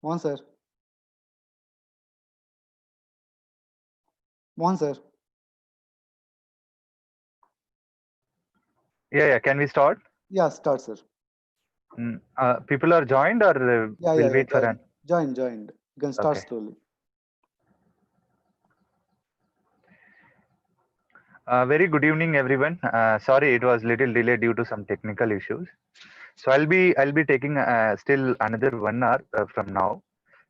One, sir. One, sir. Yeah. Can we start? Yeah, start, sir. People are joined, or Yeah, we'll yeah. wait for an. Joined. You can start Okay. slowly. Very good evening, everyone. Sorry, it was little delayed due to some technical issues. So I'll be taking still another 1 hour from now.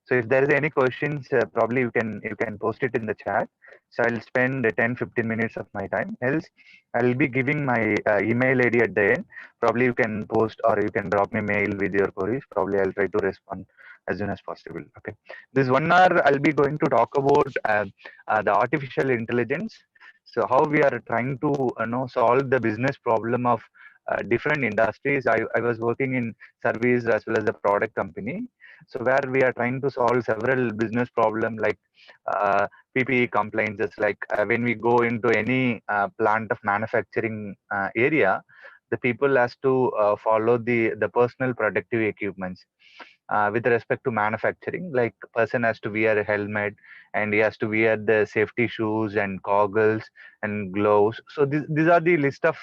So if there is any questions, probably you can post it in the chat. So I'll spend 10-15 minutes of my time. Else, I'll be giving my email ID at the end. Probably you can post or you can drop me mail with your queries. Probably I'll try to respond as soon as possible. Okay. This 1 hour I'll be going to talk about the artificial intelligence. So how we are trying to solve the business problem of different industries. I was working in service as well as the product company. So where we are trying to solve several business problem like PPE compliances, like when we go into any plant of manufacturing area, the people has to follow the personal protective equipments with respect to manufacturing. Like person has to wear a helmet and he has to wear the safety shoes and goggles and gloves. So these are the list of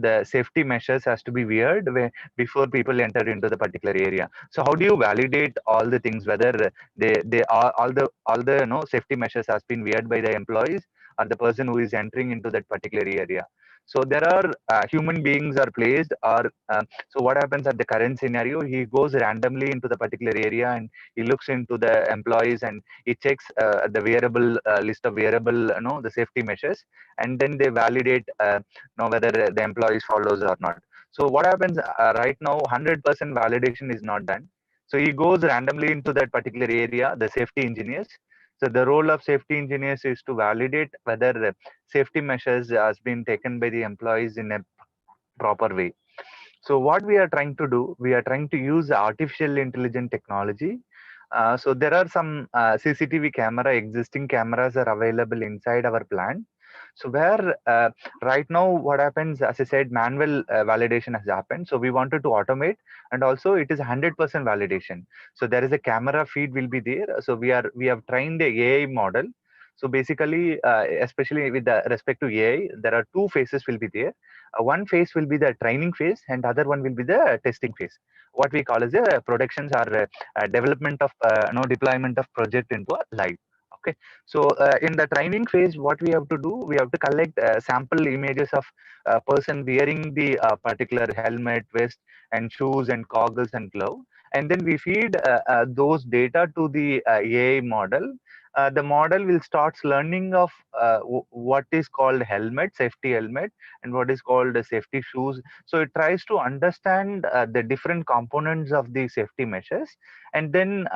the safety measures has to be weared before people enter into the particular area. So how do you validate all the things, whether they are all the safety measures has been weared by the employees or the person who is entering into that particular area? So there are human beings are placed, or so what happens at the current scenario, he goes randomly into the particular area and he looks into the employees and he checks the wearable list of wearable the safety measures, and then they validate whether the employees follows or not. So what happens right now, 100% validation is not done. So he goes randomly into that particular area, the safety engineers. So the role of safety engineers is to validate whether safety measures has been taken by the employees in a proper way. So what we are trying to do, we are trying to use artificial intelligent technology. So there are some CCTV camera, existing cameras are available inside our plant. So where right now what happens, as I said, manual validation has happened. So we wanted to automate, and also it is 100% validation. So there is a camera feed will be there. So we have trained a AI model. So basically, especially with the respect to AI, there are two phases will be there. One phase will be the training phase, and other one will be the testing phase. What we call as a productions or development of deployment of project into a live. Okay, so in the training phase, what we have to do, we have to collect sample images of a person wearing the particular helmet, vest, and shoes and goggles and glove, and then we feed those data to the AI model. The model will start learning of what is called helmet, safety helmet, and what is called safety shoes. So it tries to understand the different components of the safety measures, and then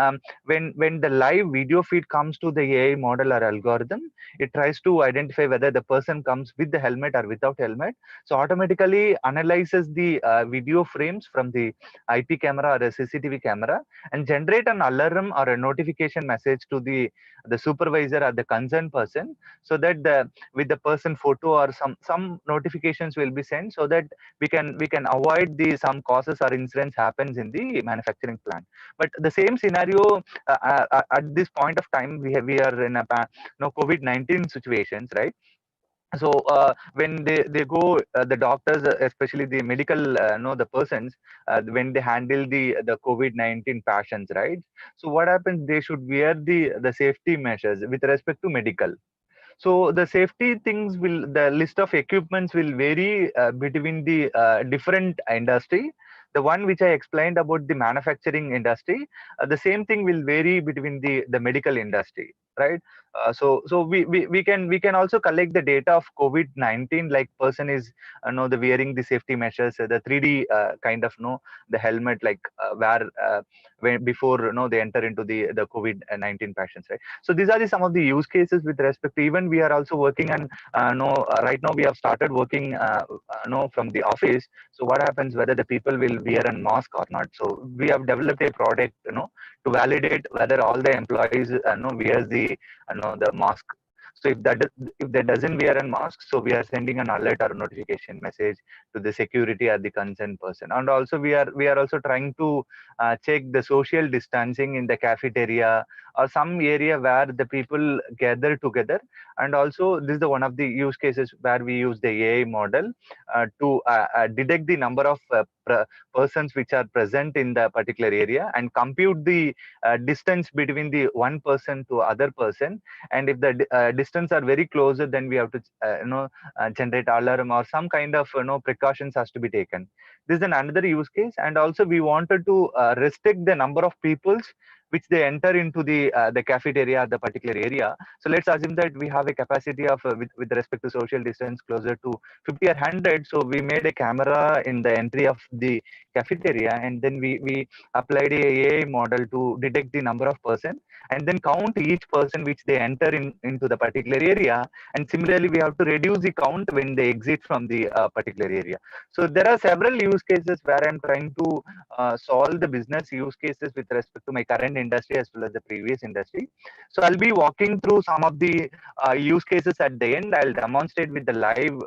when the live video feed comes to the AI model or algorithm, it tries to identify whether the person comes with the helmet or without helmet. So automatically analyzes the video frames from the IP camera or a CCTV camera and generate an alarm or a notification message to the supervisor or the concerned person, so that the with the person photo or some notifications will be sent, so that we can avoid the some causes or incidents happens in the manufacturing plant. But the same scenario at this point of time, we are in a COVID-19 situations, right? So when they go the doctors, especially the medical the persons, when they handle the COVID-19 patients, right? So what happens, they should wear the safety measures with respect to medical. So the safety things will, the list of equipments will vary between the different industry. The one which I explained about the manufacturing industry, the same thing will vary between the medical industry, right? So we can also collect the data of COVID-19, like person is the wearing the safety measures, the 3D kind of the helmet, like where when before they enter into the COVID-19 patients, right? So these are some of the use cases with respect to, even we are also working on right now we have started working from the office. So what happens, whether the people will wear a mask or not. So we have developed a product to validate whether all the employees wears the the mask. So if that doesn't wear a mask, so we are sending an alert or notification message to the security or the concerned person. And also we are also trying to check the social distancing in the cafeteria or some area where the people gather together. And also this is the one of the use cases where we use the AI model to detect the number of persons which are present in the particular area and compute the distance between the one person to other person. And if the distance are very close, then we have to generate alarm or some kind of precautions has to be taken. This is another use case. And also we wanted to restrict the number of peoples which they enter into the cafeteria at the particular area. So let's assume that we have a capacity of with respect to social distance closer to 50 or 100. So we made a camera in the entry of the cafeteria, and then we applied a AI model to detect the number of person and then count each person which they enter into the particular area. And similarly we have to reduce the count when they exit from the particular area. So there are several use cases where I'm trying to solve the business use cases with respect to my current industry as well as the previous industry. So I'll be walking through some of the use cases at the end. I'll demonstrate with the live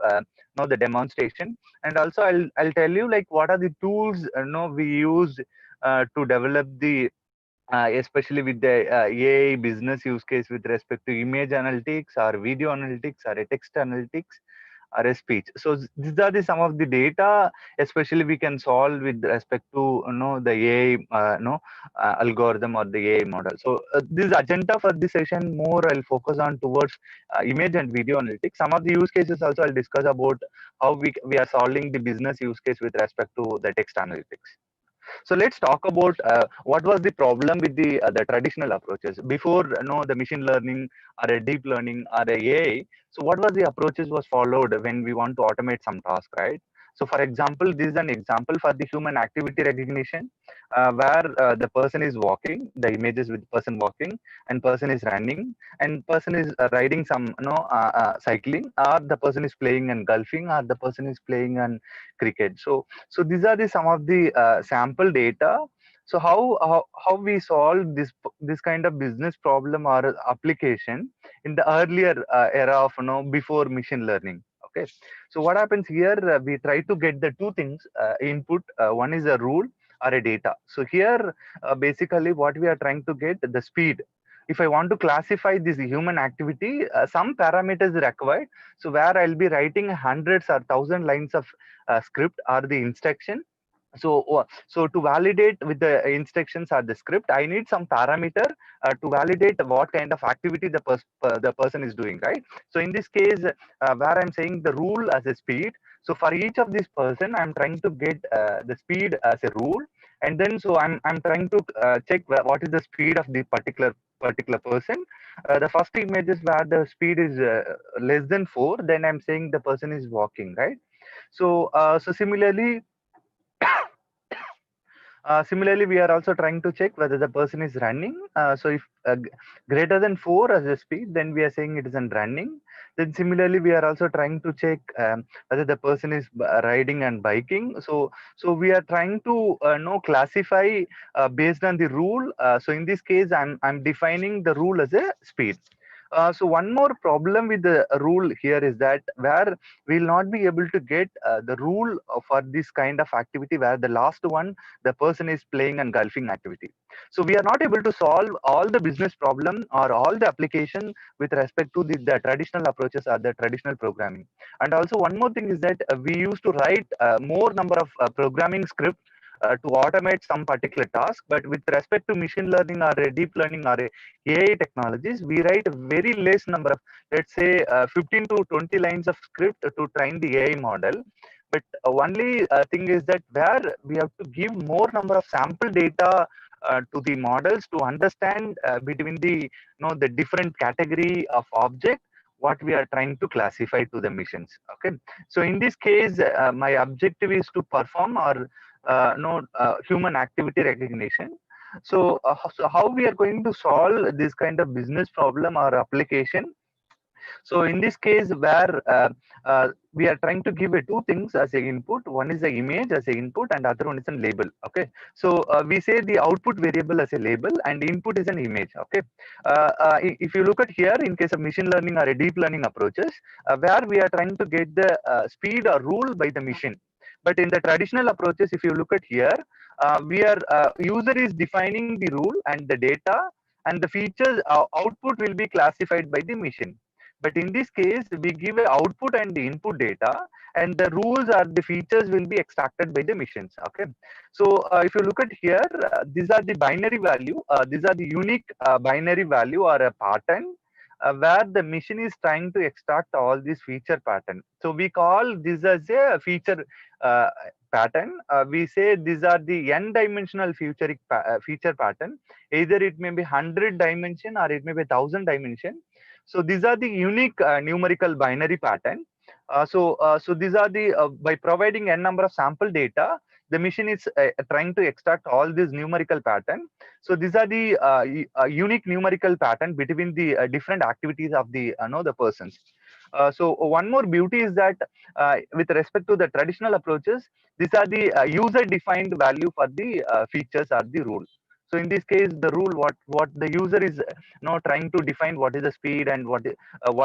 the demonstration. And also I'll tell you like what are the tools we use to develop the especially with the AI business use case with respect to image analytics or video analytics or a text analytics or a speech. So these are some of the data, especially we can solve with respect to the AI algorithm or the AI model. So this agenda for this session more I'll focus on towards image and video analytics. Some of the use cases also I'll discuss about how we are solving the business use case with respect to the text analytics. So let's talk about what was the problem with the traditional approaches before the machine learning or a deep learning or a AI. So what was the approaches was followed when we want to automate some task, right? So for example, this is an example for the human activity recognition where the person is walking, the images with person walking and person is running and person is riding some cycling, or the person is playing and golfing, or the person is playing and cricket. So these are some of the sample data. So how we solve this kind of business problem or application in the earlier era of before machine learning. Okay, so what happens here? We try to get the two things input. One is a rule or a data. So here basically what we are trying to get the speed. If I want to classify this human activity, some parameters required. So where I'll be writing hundreds or thousand lines of script or the instruction. So to validate with the instructions or the script, I need some parameter to validate what kind of activity the person is doing, right? So in this case where I'm saying the rule as a speed, so for each of this person I'm trying to get the speed as a rule. And then so I'm trying to check what is the speed of the particular person. The first image is where the speed is less than 4, then I'm saying the person is walking, right? So similarly we are also trying to check whether the person is running. So if greater than 4 as a speed, then we are saying it is in running. Then similarly, we are also trying to check whether the person is riding and biking. So we are trying to classify based on the rule. So in this case, I'm defining the rule as a speed. So one more problem with the rule here is that where we'll not be able to get the rule for this kind of activity where the last one, the person is playing and golfing activity. So we are not able to solve all the business problem or all the application with respect to the traditional approaches or the traditional programming. And also one more thing is that we used to write more number of programming script to automate some particular task. But with respect to machine learning or deep learning or AI technologies, we write a very less number of, let's say 15 to 20 lines of script to train the AI model. But only thing is that where we have to give more number of sample data to the models to understand between the different category of object what we are trying to classify to the missions. Okay, so in this case my objective is to perform or human activity recognition. So how we are going to solve this kind of business problem or application? So in this case, where we are trying to give two things as a input. One is the image as a input, and other one is a label. Okay. So we say the output variable as a label, and input is an image. Okay. If you look at here, in case of machine learning or a deep learning approaches, where we are trying to get the speed or rule by the machine. But in the traditional approaches, if you look at here, we are user is defining the rule and the data, and the features output will be classified by the machine. But in this case, we give a output and the input data, and the rules or the features will be extracted by the machines. Okay. So if you look at here, these are the binary value. These are the unique binary value or a pattern where the machine is trying to extract all these feature pattern. So we call this as a feature uh, pattern. We say these are the n-dimensional feature pattern. Either it may be 100 dimension or it may be 1000 dimension. So these are the unique numerical binary pattern. So these are the by providing n number of sample data, the machine is trying to extract all these numerical pattern. So these are the unique numerical pattern between the different activities of the the persons. So one more beauty is that with respect to the traditional approaches, these are the user defined value for the features or the rule. So in this case, the rule what the user is trying to define what is the speed and what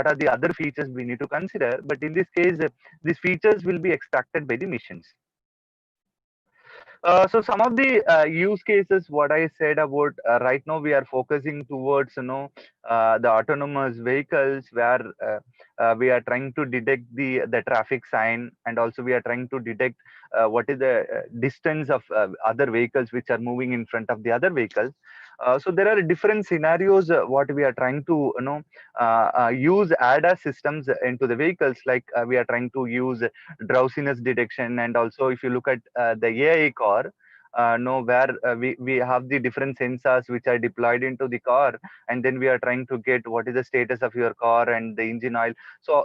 are the other features we need to consider. But in this case, these features will be extracted by the machines. So some of the use cases, what I said about right now, we are focusing towards the autonomous vehicles where we are trying to detect the traffic sign, and also we are trying to detect what is the distance of other vehicles which are moving in front of the other vehicles. So there are different scenarios what we are trying to use ADAS systems into the vehicles, like we are trying to use drowsiness detection, and also if you look at the AI car, where we have the different sensors which are deployed into the car, and then we are trying to get what is the status of your car and the engine oil. So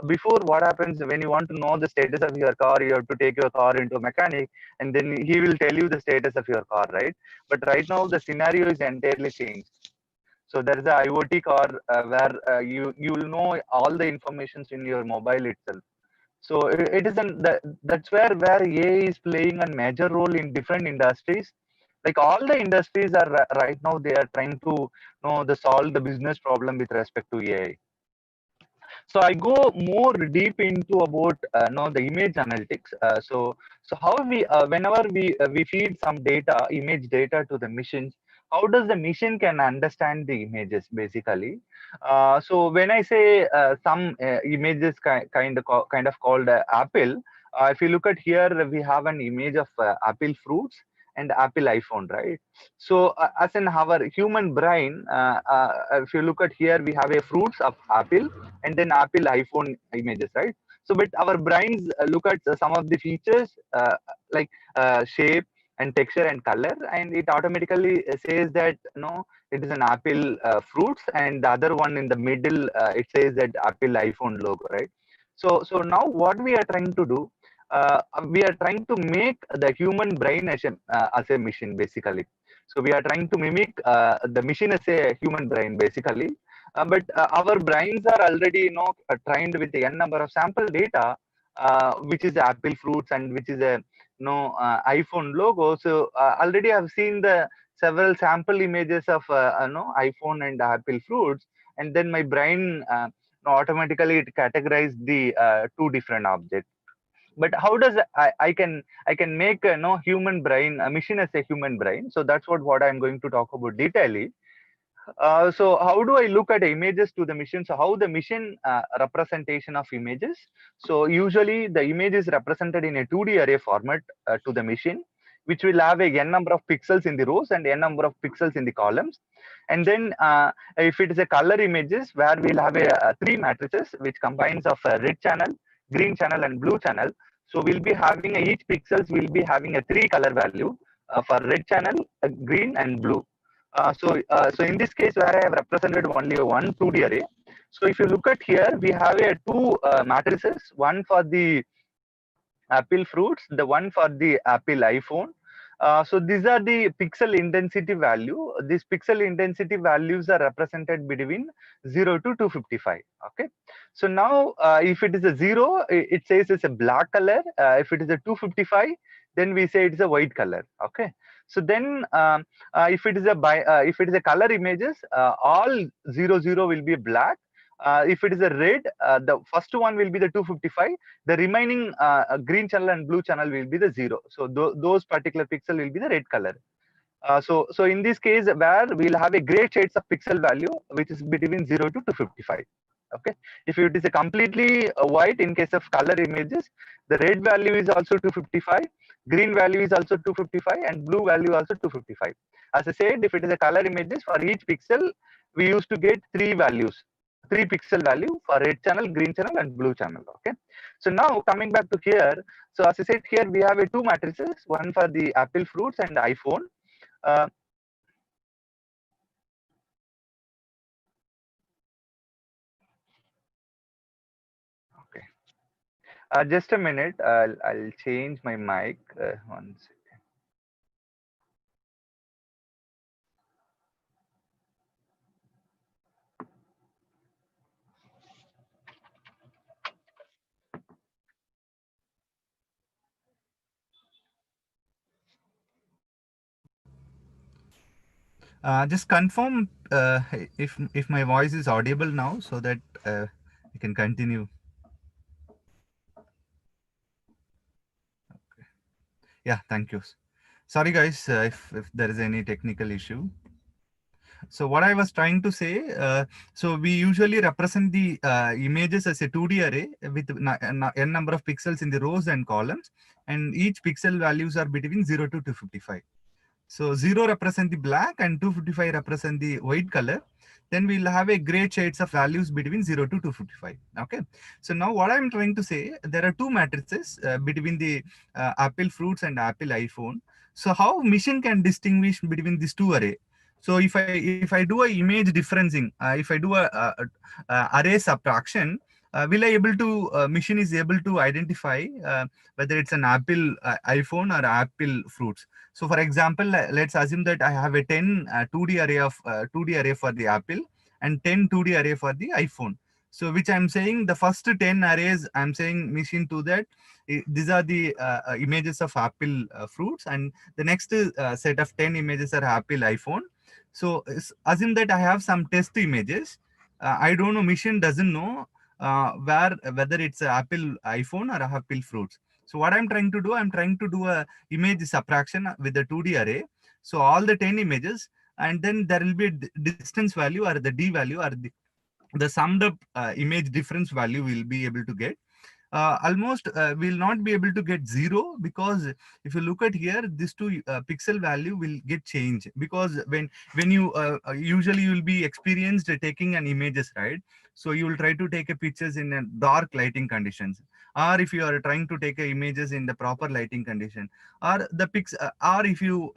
before, what happens when you want to know the status of your car, you have to take your car into a mechanic, and then he will tell you the status of your car, right? But right now the scenario is entirely changed. So there is a IoT car where you will know all the informations in your mobile itself. So it is that's where AI is playing a major role in different industries. Like all the industries are right now, they are trying to solve the business problem with respect to AI. So I go more deep into about the image analytics. So how we whenever we feed some data, image data to the machines, how does the machine can understand the images basically? So when I say some images kind of called apple, if you look at here, we have an image of apple fruits and Apple iPhone, right? So as in our human brain, if you look at here, we have a fruits of apple and then Apple iPhone images, right? So but our brains look at some of the features like shape and texture and color, and it automatically says that it is an Apple fruits, and the other one in the middle, it says that Apple iPhone logo, right? So now what we are trying to do, we are trying to make the human brain as a machine basically. So we are trying to mimic the machine as a human brain basically. But our brains are already trained with the n number of sample data, which is Apple fruits and which is a iPhone logo. So already I've seen the several sample images of iPhone and Apple fruits, and then my brain automatically it categorized the two different objects. But how does I can make a human brain, a machine as a human brain? So that's what I'm going to talk about detailedly. So how do I look at images to the machine? So how the machine representation of images? So usually the image is represented in a 2D array format to the machine, which will have a n number of pixels in the rows and n number of pixels in the columns. And then if it is a color images, where we'll have three matrices which combines of a red channel, green channel, and blue channel. So we'll be having each pixels will be having a three color value for red channel, green, and blue. So in this case, where I have represented only one 2D array. So if you look at here, we have two matrices, one for the Apple fruits, the one for the Apple iPhone. So these are the pixel intensity value. These pixel intensity values are represented between 0 to 255. Okay. So now if it is a 0, it says it's a black color. If it is a 255, then we say it is a white color. Okay. So then if it is a color images, all 00 will be black. If it is a red, the first one will be the 255. The remaining green channel and blue channel will be the 0. So those particular pixel will be the red color. So in this case, where we'll have a gray shades of pixel value, which is between 0 to 255. Okay. If it is a completely white, in case of color images, the red value is also 255, green value is also 255, and blue value also 255. As I said, if it is a color images, for each pixel, we used to get three values, three pixel value for red channel, green channel, and blue channel. Okay. So now coming back to here, so as I said, here we have a two matrices, one for the Apple fruits and iPhone. Uh, okay. Just a minute. I'll change my mic. One second. Just confirm if my voice is audible now, so that I can continue. Okay. Yeah, thank you. Sorry, guys, if there is any technical issue. So what I was trying to say, so we usually represent the images as a 2D array with n number of pixels in the rows and columns, and each pixel values are between 0 to 255. So 0 represent the black and 255 represent the white color. Then we'll have a gray shades of values between 0 to 255. Okay. So now what I'm trying to say, there are two matrices between the Apple fruits and Apple iPhone. So how machine can distinguish between these two array? So if I do a image differencing, if I do a array subtraction, will I able to machine is able to identify whether it's an Apple iPhone or Apple fruits. So for example, let's assume that I have a 10 2D array of 2D array for the Apple and 10 2D array for the iPhone. So which I'm saying the first 10 arrays, I'm saying machine to that these are the images of Apple fruits, and the next set of 10 images are Apple iPhone. So assume that I have some test images. I don't know, machine doesn't know whether it's Apple iPhone or Apple fruits. So what I'm trying to do, I'm trying to do a image subtraction with the 2D array. So all the 10 images, and then there will be a distance value or the D value or the summed up image difference value we'll be able to get. Almost will not be able to get 0, because if you look at here, this two pixel value will get changed, because when you usually you will be experienced taking an images, right? So you will try to take a pictures in a dark lighting conditions, or if you are trying to take a images in the proper lighting condition, or the or if you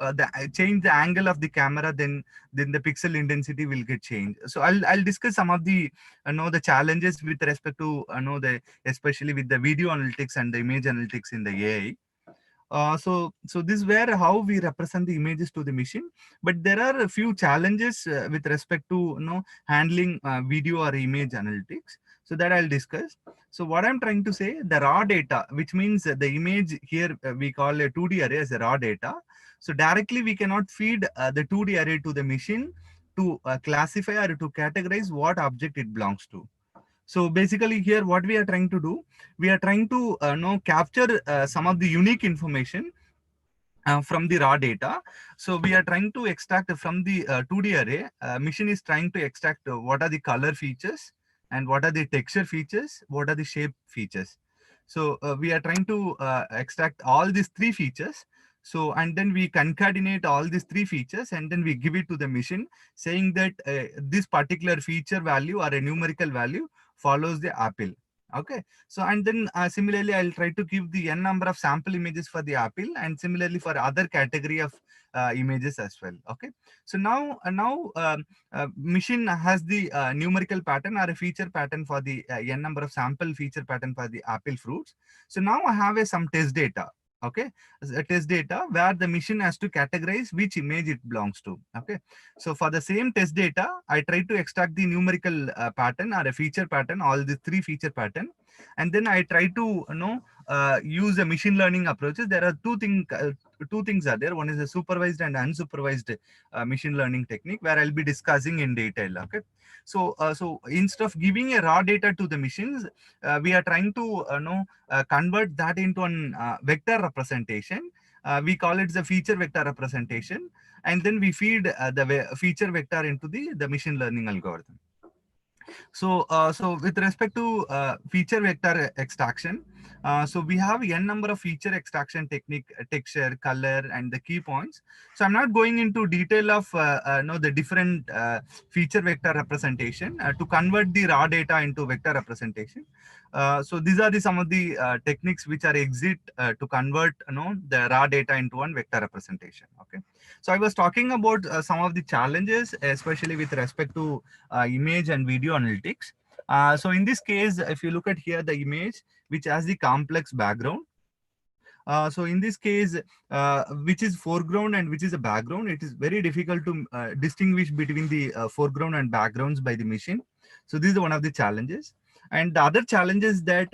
change the angle of the camera, then the pixel intensity will get changed. So I'll discuss some of the the challenges with respect to the especially with the video analytics and the image analytics in the AI. So this is where how we represent the images to the machine, but there are a few challenges with respect to handling video or image analytics. So that I'll discuss. So what I'm trying to say, the raw data, which means the image here we call a 2D array as a raw data. So directly we cannot feed the 2D array to the machine to classify or to categorize what object it belongs to. So basically here what we are trying to do, we are trying to capture some of the unique information from the raw data. So we are trying to extract from the 2D array. Machine is trying to extract what are the color features and what are the texture features, what are the shape features. So we are trying to extract all these three features. So, and then we concatenate all these three features, and then we give it to the machine saying that this particular feature value or a numerical value follows the Apple. Okay. So, and then similarly, I'll try to give the n number of sample images for the Apple, and similarly for other category of images as well. Okay. So now machine has the numerical pattern or a feature pattern for the n number of sample feature pattern for the Apple fruits. So now I have some test data. Okay, a test data where the machine has to categorize which image it belongs to. Okay, so for the same test data, I try to extract the numerical pattern or a feature pattern, all the three feature pattern, and then I try to use a machine learning approaches. There are two things are there. One is a supervised and unsupervised machine learning technique, where I'll be discussing in detail. Okay, so instead of giving a raw data to the machines, we are trying to convert that into an vector representation. We call it the feature vector representation, and then we feed the feature vector into the machine learning algorithm. So with respect to feature vector extraction, so we have n number of feature extraction technique, texture, color, and the key points. So I'm not going into detail of the different feature vector representation to convert the raw data into vector representation. So these are some of the techniques which are to convert the raw data into one vector representation. Okay. So I was talking about some of the challenges, especially with respect to image and video analytics. So in this case, if you look at here, the image which has the complex background. So in this case, which is foreground and which is a background, it is very difficult to distinguish between the foreground and backgrounds by the machine. So this is one of the challenges. And the other challenge is that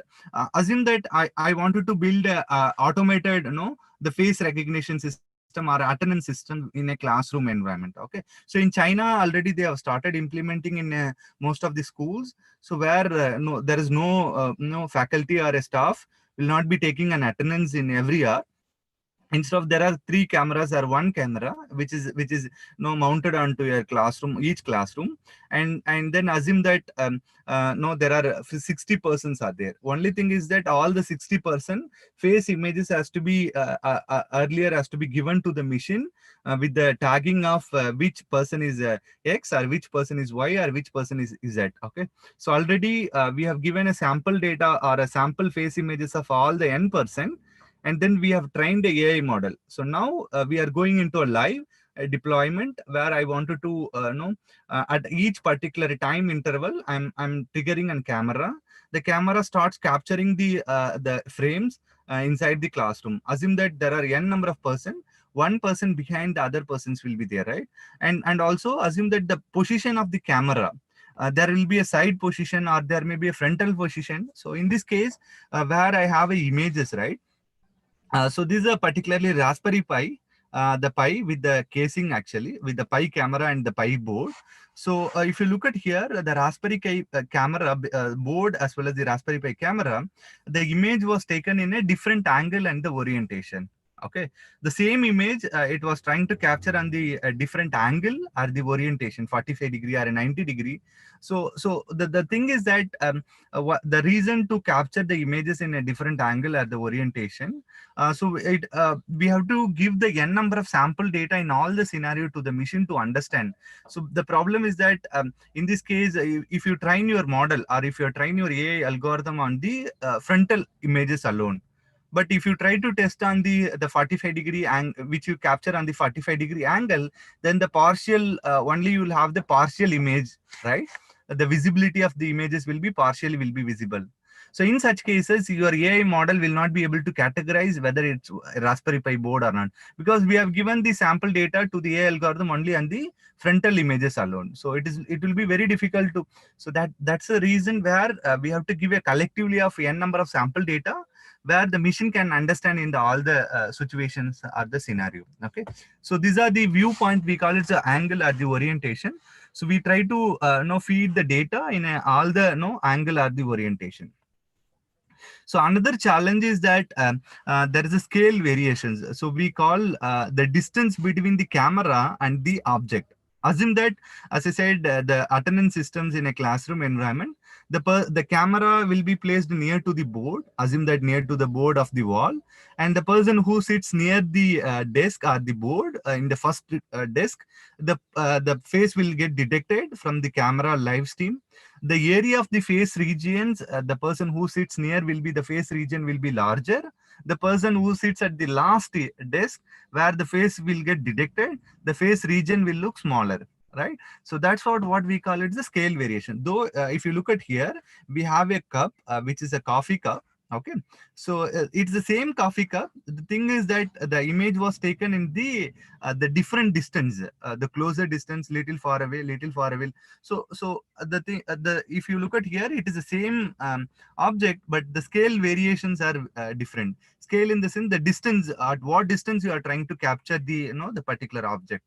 assume that I wanted to build a automated, the face recognition system or attendance system in a classroom environment. Okay, so in China already they have started implementing in most of the schools. So where there is no faculty or a staff will not be taking an attendance in every hour. Instead of there are 3 cameras or 1 camera which is mounted onto your classroom, each classroom, and then assume that there are 60 persons are there. Only thing is that all the 60% face images has to be earlier has to be given to the machine with the tagging of which person is X or which person is Y or which person is Z. Okay, so already we have given a sample data or a sample face images of all the n%, and then we have trained the AI model. So now we are going into a live deployment where I wanted to at each particular time interval, I'm triggering a camera. The camera starts capturing the frames inside the classroom. Assume that there are n number of person, one person behind the other persons will be there, right? And also assume that the position of the camera, there will be a side position or there may be a frontal position. So in this case, where I have images, right? So this is a particularly Raspberry Pi, the Pi with the casing, actually with the Pi camera and the Pi board. So if you look at here, the Raspberry Pi camera board as well as the Raspberry Pi camera, the image was taken in a different angle and the orientation. Okay, the same image it was trying to capture on the different angle or the orientation, 45 degree or a 90 degree. So the thing is that the reason to capture the images in a different angle or the orientation, we have to give the n number of sample data in all the scenario to the machine to understand. So the problem is that in this case, if you train your model or if you train your AI algorithm on the frontal images alone, but if you try to test on the 45 degree angle, which you capture on the 45 degree angle, then the partial only you will have the partial image, right? The visibility of the images will be visible. So in such cases, your AI model will not be able to categorize whether it's a Raspberry Pi board or not, because we have given the sample data to the AI algorithm only on the frontal images alone. So it will be very difficult to. So that's the reason where we have to give a collectively of n number of sample data where the machine can understand in all the situations or the scenario. Okay, so these are the viewpoint. We call it the angle or the orientation. So we try to feed the data in all the angle or the orientation. So another challenge is that there is a scale variations. So we call the distance between the camera and the object. Assume that, as I said, the attendance systems in a classroom environment, the camera will be placed near to the board. Assume that near to the board of the wall, and the person who sits near the desk or the board in the first desk, the face will get detected from the camera live stream. The area of the face regions, the person who sits near will be the face region will be larger. The person who sits at the last desk where the face will get detected, the face region will look smaller, right? So that's what we call it the scale variation. Though if you look at here, we have a cup which is a coffee cup. Okay, so it's the same coffee cup. The thing is that the image was taken in the different distance, the closer distance, little far away, little far away. So the thing, the if you look at here, it is the same object, but the scale variations are different. Scale in the sense the distance, at what distance you are trying to capture the the particular object.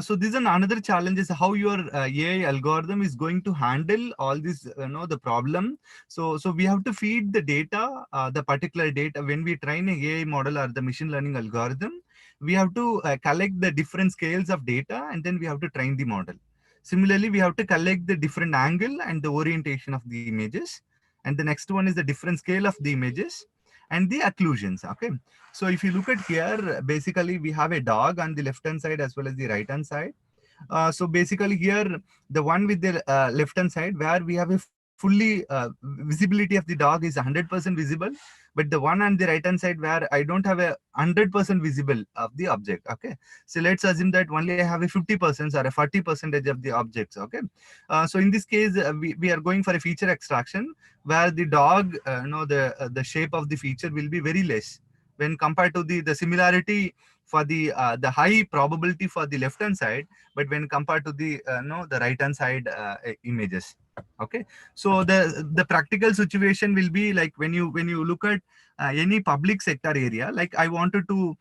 So this is another challenge is how your AI algorithm is going to handle all this, the problem. So we have to feed the data, the particular data when we train a AI model or the machine learning algorithm. We have to collect the different scales of data, and then we have to train the model. Similarly, we have to collect the different angle and the orientation of the images. And the next one is the different scale of the images and the occlusions. Okay. So if you look at here, basically we have a dog on the left hand side as well as the right hand side. So basically here, the one with the left hand side where we have a fully visibility of the dog is 100% visible, but the one on the right hand side where I don't have a 100% visible of the object. Okay, so let's assume that only I have a 50% or a 40% of the objects. Okay, so in this case we are going for a feature extraction where the dog the shape of the feature will be very less when compared to the similarity for the high probability for the left hand side, but when compared to the the right hand side images. Okay, so the practical situation will be like when you look at any public sector area, like I wanted to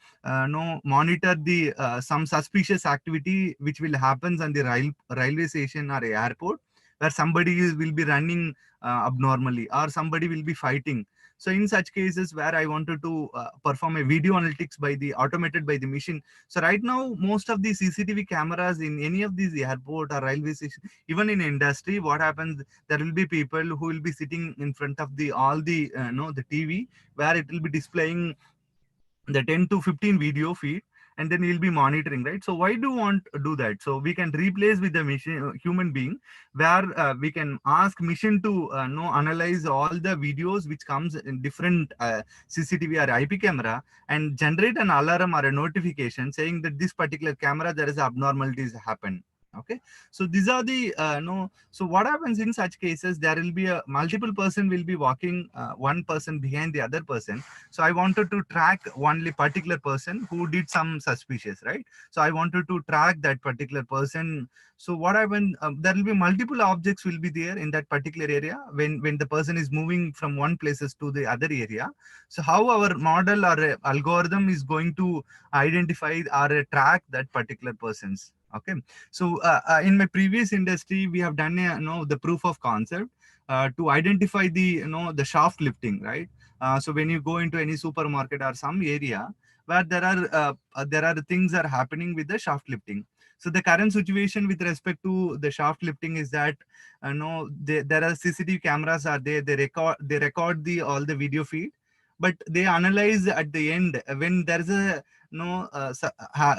monitor the some suspicious activity which will happens on the railway station or airport, where somebody will be running abnormally or somebody will be fighting. So in such cases where I wanted to perform a video analytics by the automated by the machine. So right now, most of the CCTV cameras in any of these airport or railway station, even in industry, what happens, there will be people who will be sitting in front of the all the the TV, where it will be displaying the 10 to 15 video feed, and then we'll be monitoring, right? So why do you want to do that? So we can replace with the machine human being, where we can ask machine to analyze all the videos which comes in different CCTV or IP camera and generate an alarm or a notification saying that this particular camera there is abnormalities happen. Okay, so these are the so what happens in such cases, there will be a multiple person will be walking, one person behind the other person. So I wanted to track only particular person who did some suspicious, right? So I wanted to track that particular person. So what happened, there will be multiple objects will be there in that particular area when the person is moving from one places to the other area. So how our model or algorithm is going to identify or track that particular persons. Okay, so in my previous industry, we have done the proof of concept to identify the the shaft lifting, right? So when you go into any supermarket or some area where there are things are happening with the shaft lifting. So the current situation with respect to the shaft lifting is that there are CCTV cameras are there. They record the all the video feed, but they analyze at the end when there is a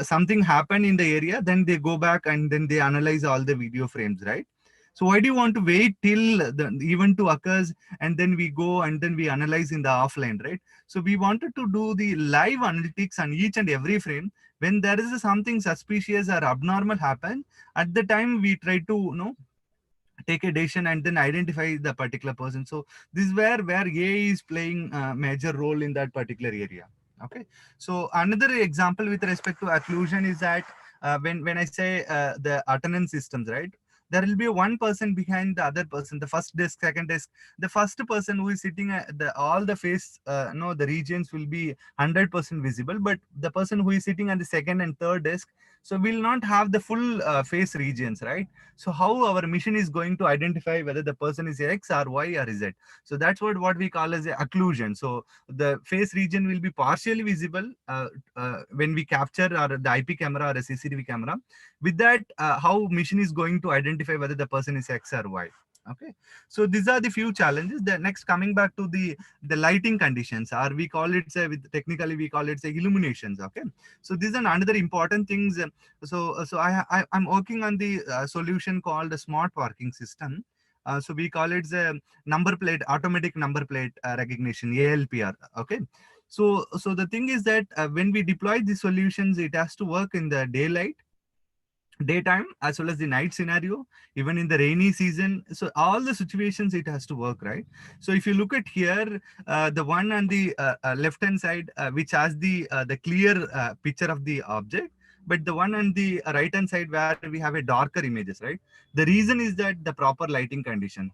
something happened in the area, then they go back and then they analyze all the video frames, right? So why do you want to wait till the event to occurs and then we go and then we analyze in the offline, right? So we wanted to do the live analytics on each and every frame. When there is something suspicious or abnormal happen, at the time we try to take a decision and then identify the particular person. So this is where AI is playing a major role in that particular area. Okay, so another example with respect to occlusion is that when I say the attendance systems, right? There will be one person behind the other person, the first desk, second desk. The first person who is sitting at all the face, the regions will be 100% visible, but the person who is sitting at the second and third desk, so will not have the full face regions, right? So how our machine is going to identify whether the person is X or Y or Z? So that's what we call as a occlusion. So the face region will be partially visible when we capture or the IP camera or a CCTV camera. With that, how machine is going to identify whether the person is X or Y? Okay, so these are the few challenges. The next, coming back to the lighting conditions, or we call it technically we call it illuminations. Okay, so these are another important things. So I'm working on the solution called a smart parking system. So we call it the automatic number plate recognition, ALPR. Okay, so the thing is that when we deploy the solutions, it has to work in the daylight, daytime as well as the night scenario, even in the rainy season. So all the situations it has to work, right? So if you look at here, the one on the left hand side, which has the clear picture of the object, but the one on the right hand side where we have a darker images, right? The reason is that the proper lighting condition.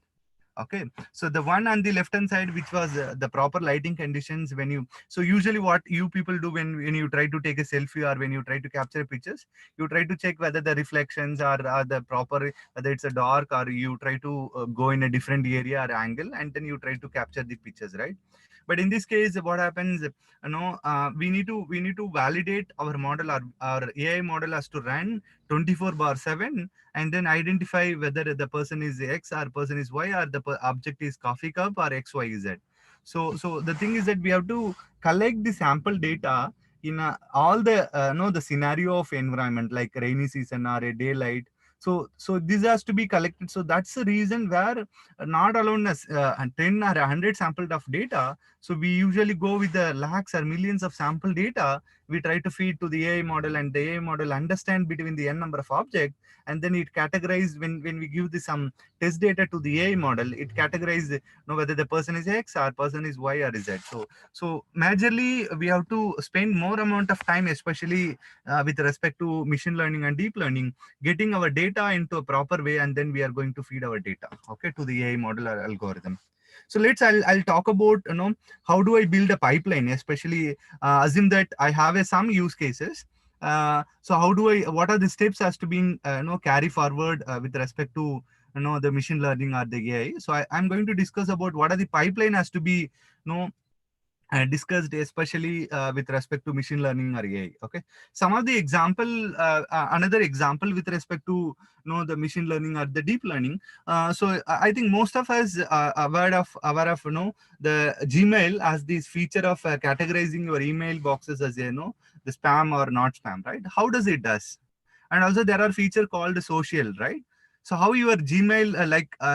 Okay, so the one on the left hand side, which was the proper lighting conditions, when you, so usually what you people do when you try to take a selfie or when you try to capture pictures, you try to check whether the reflections are the proper, whether it's a dark, or you try to go in a different area or angle, and then you try to capture the pictures, right? But in this case, what happens, we need to validate our model. Our AI model has to run 24/7, and then identify whether the person is X or person is Y, or the object is coffee cup or XYZ. So the thing is that we have to collect the sample data in all the the scenario of environment, like rainy season or a daylight. So this has to be collected. So that's the reason where not alone as 10 or 100 sampled of data. So we usually go with the lakhs or millions of sample data. We try to feed to the AI model, and the AI model understand between the n number of objects, and then it categorizes. When we give the some test data to the AI model, it categorizes whether the person is X or person is Y or Z. So majorly we have to spend more amount of time, especially with respect to machine learning and deep learning, getting our data into a proper way, and then we are going to feed our data, okay, to the AI model or algorithm. So I'll talk about how do I build a pipeline, especially assume that I have some use cases. So how do I, what are the steps has to be carry forward with respect to the machine learning or the AI. So I'm going to discuss about what are the pipeline has to be discussed, especially with respect to machine learning or AI. Okay, some of the example, another example with respect to the machine learning or the deep learning. So I think most of us are aware of the Gmail as this feature of categorizing your email boxes as the spam or not spam, right? How does it does? And also there are feature called social, right? So how your Gmail,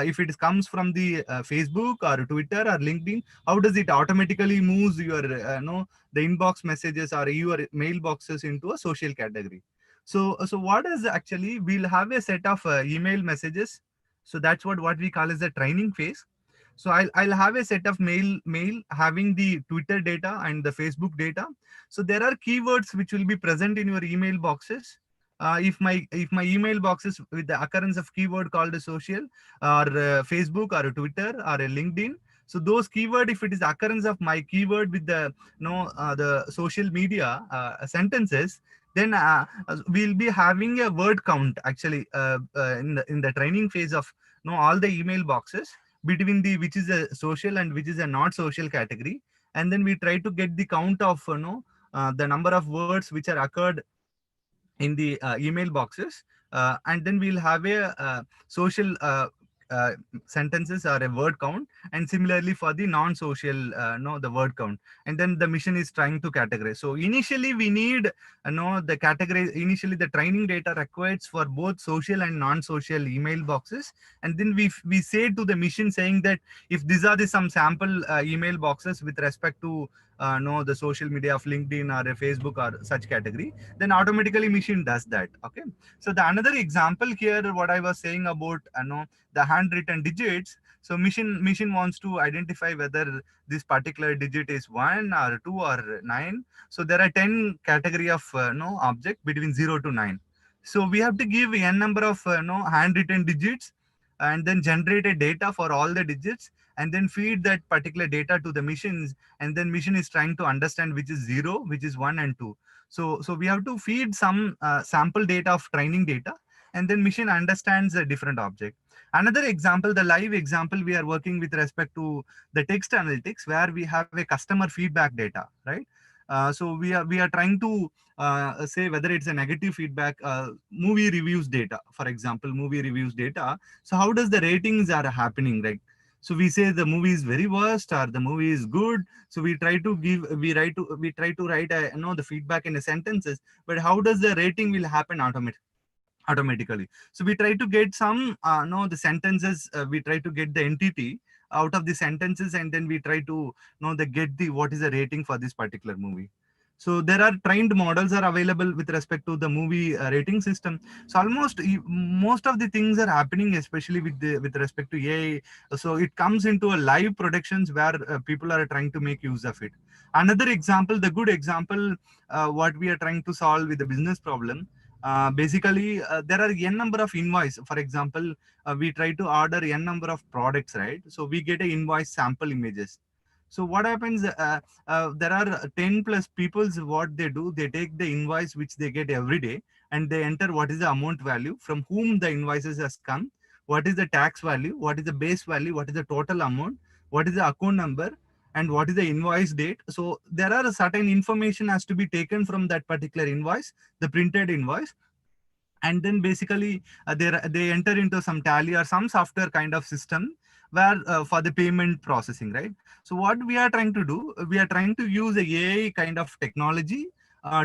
if it comes from the Facebook or Twitter or LinkedIn, how does it automatically moves your the inbox messages or your mailboxes into a social category? So what is actually, we'll have a set of email messages. So that's what we call as the training phase. So I'll have a set of mail having the Twitter data and the Facebook data. So there are keywords which will be present in your email boxes. If my email boxes with the occurrence of keyword called a social or Facebook or a Twitter or a LinkedIn, so those keyword, if it is occurrence of my keyword with the the social media sentences, then we'll be having a word count actually in the training phase of all the email boxes between the which is a social and which is a not social category, and then we try to get the count of the number of words which are occurred in the email boxes, and then we'll have a social uh, sentences or a word count, and similarly for the non-social no the word count, and then the mission is trying to categorize. So initially we need the category, initially the training data requires for both social and non-social email boxes, and then we say to the mission saying that if these are the some sample email boxes with respect to the social media of LinkedIn or a Facebook or such category, then automatically machine does that. Okay, so the another example here, what I was saying about the handwritten digits. So machine wants to identify whether this particular digit is 1 or 2 or 9. So there are 10 category of no object between 0 to 9. So we have to give n number of handwritten digits, and then generate a data for all the digits, and then feed that particular data to the machines, and then machine is trying to understand which is 0, which is 1 and 2. So we have to feed some sample data of training data, and then machine understands a different object. Another example, the live example, we are working with respect to the text analytics, where we have a customer feedback data, right? So we are trying to say whether it's a negative feedback, movie reviews data, for example, movie reviews data. So how does the ratings are happening, right? So we say the movie is very worst or the movie is good. So we try to write the feedback in the sentences, but how does the rating will happen automatically? So we try to get some the sentences, we try to get the entity out of the sentences, and then we try to get the what is the rating for this particular movie. So there are trained models are available with respect to the movie rating system. So almost most of the things are happening, especially with respect to AI. So it comes into a live productions where people are trying to make use of it. Another example, the good example, what we are trying to solve with the business problem. Basically, there are n number of invoice. For example, we try to order n number of products, right? So we get a invoice sample images. So what happens? There are 10 plus peoples. What they do, they take the invoice which they get every day, and they enter what is the amount value, from whom the invoices has come, what is the tax value, what is the base value, what is the total amount, what is the account number, and what is the invoice date. So there are a certain information has to be taken from that particular invoice, the printed invoice, and then basically they enter into some tally or some software kind of system where for the payment processing, right? So what we are trying to do, we are trying to use a AI kind of technology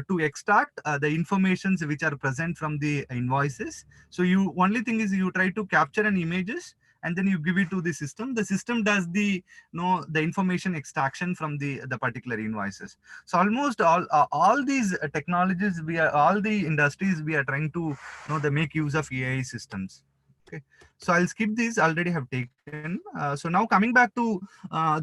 to extract the informations which are present from the invoices. So you only thing is you try to capture an images, and then you give it to the system. The system does the the information extraction from the particular invoices. So almost all these technologies, we are all the industries we are trying to they make use of AI systems. Okay, so I'll skip this. Already have taken. So now coming back to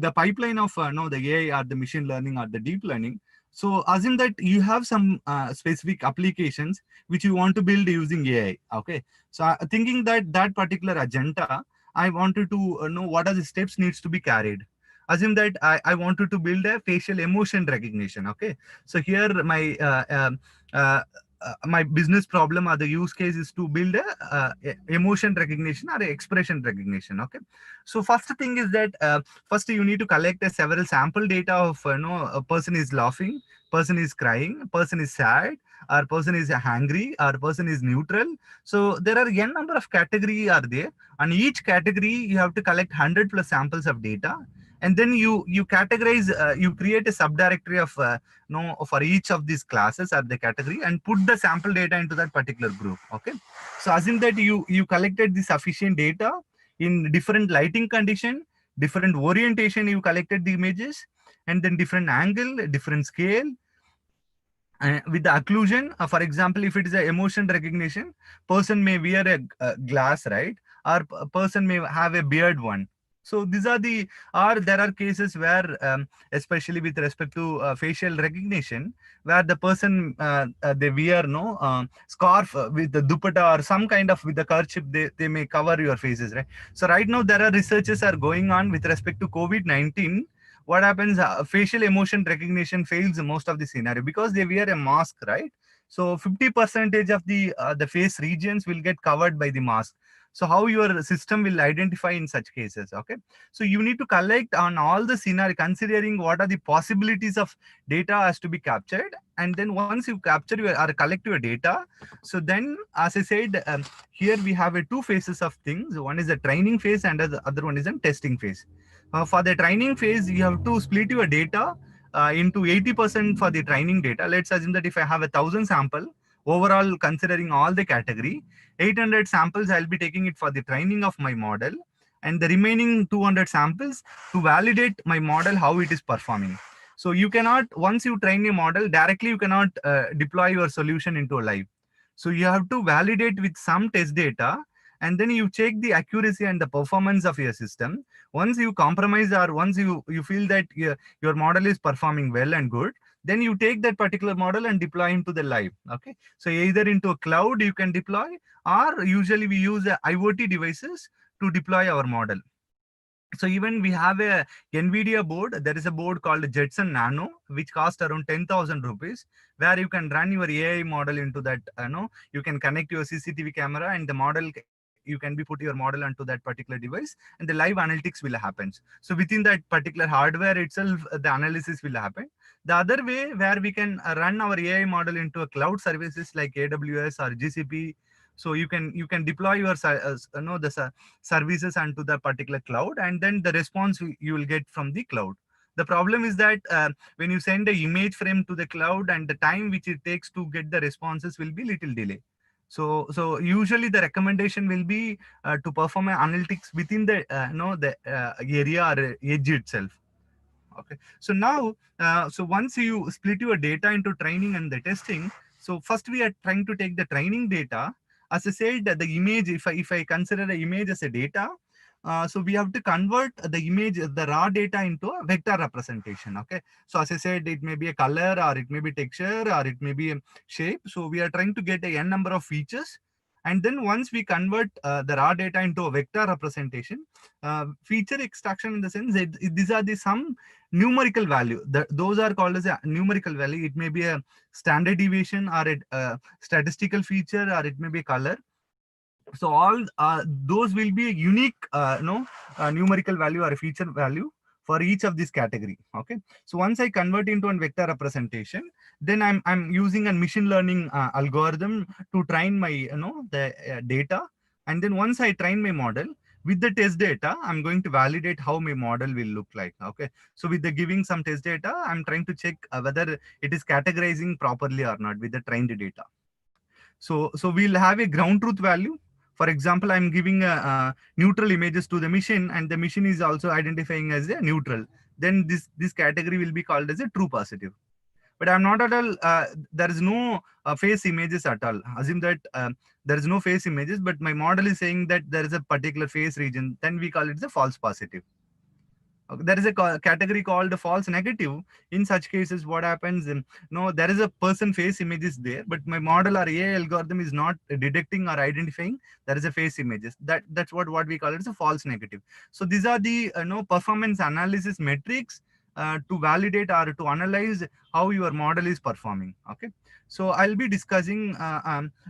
the pipeline of the AI or the machine learning or the deep learning. So assume that you have some specific applications which you want to build using AI. Okay, so thinking that that particular agenda, I wanted to know what are the steps needs to be carried. Assume that I wanted to build a facial emotion recognition. Okay, so here my business problem or the use case is to build a emotion recognition or a expression recognition. Okay, so first thing is that first you need to collect a several sample data of a person is laughing, person is crying, person is sad, or person is hungry, or person is neutral. So there are n number of category are there, and each category you have to collect 100 plus samples of data, and then you categorize, you create a subdirectory of for each of these classes or the category, and put the sample data into that particular group. Okay, so assume that you collected the sufficient data in different lighting condition, different orientation, you collected the images, and then different angle, different scale, with the occlusion. For example, if it is a emotion recognition, person may wear a glass, right? Or person may have a beard one. So these are the, or there are cases where especially with respect to facial recognition, where the person they wear no scarf with the dupatta or some kind of with the kerchief, they may cover your faces, right? So right now there are researches are going on with respect to COVID-19. What happens, facial emotion recognition fails most of the scenario because they wear a mask, right? So 50% of the face regions will get covered by the mask. So how your system will identify in such cases? Okay, so you need to collect on all the scenario, considering what are the possibilities of data has to be captured. And then once you capture your or collect your data, so then as I said, here we have a two phases of things. One is the training phase and the other one is a testing phase. For the training phase, you have to split your data into 80% for the training data. Let's assume that if I have 1,000 sample, overall considering all the category, 800 samples, I'll be taking it for the training of my model, and the remaining 200 samples to validate my model, how it is performing. So you cannot, once you train a model, directly you cannot deploy your solution into a live. So you have to validate with some test data, and then you check the accuracy and the performance of your system. Once you compromise, or once you feel that your model is performing well and good, then you take that particular model and deploy into the live. Okay, so either into a cloud you can deploy, or usually we use IoT devices to deploy our model. So even we have a NVIDIA board. There is a board called Jetson Nano, which costs around 10,000 rupees, where you can run your AI model into that. You can connect your CCTV camera, and the model, you can be put your model onto that particular device, and the live analytics will happen. So within that particular hardware itself, the analysis will happen. The other way where we can run our AI model into a cloud services like AWS or GCP. So you can deploy your services onto the particular cloud, and then the response you will get from the cloud. The problem is that when you send the image frame to the cloud, and the time which it takes to get the responses will be little delay. So usually the recommendation will be to perform analytics within the the area or edge itself. Okay. So now, so once you split your data into training and the testing, so first we are trying to take the training data. As I said, the image, if I consider the image as a data, so we have to convert the image, the raw data into a vector representation. Okay. So as I said, it may be a color, or it may be texture, or it may be a shape. So we are trying to get a n number of features. And then once we convert the raw data into a vector representation, feature extraction in the sense that these are the some numerical value. Those are called as a numerical value. It may be a standard deviation, or a statistical feature, or it may be a color. So all those will be a unique numerical value or a feature value for each of this category. Okay. So once I convert into a vector representation, then I'm using a machine learning algorithm to train my the data. And then once I train my model with the test data, I'm going to validate how my model will look like. Okay. So with the giving some test data, I'm trying to check whether it is categorizing properly or not with the trained data. So we'll have a ground truth value. For example, I'm giving a neutral images to the machine, and the machine is also identifying as a neutral. Then this category will be called as a true positive. But I'm not at all. There is no face images at all. Assume that there is no face images, but my model is saying that there is a particular face region. Then we call it a false positive. Okay, there is a category called false negative. In such cases, what happens? No, there is a person face image is there, but my model or AI algorithm is not detecting or identifying there is a face images. That's what we call it as a false negative. So these are the performance analysis metrics to validate or to analyze how your model is performing. Okay. So I'll be discussing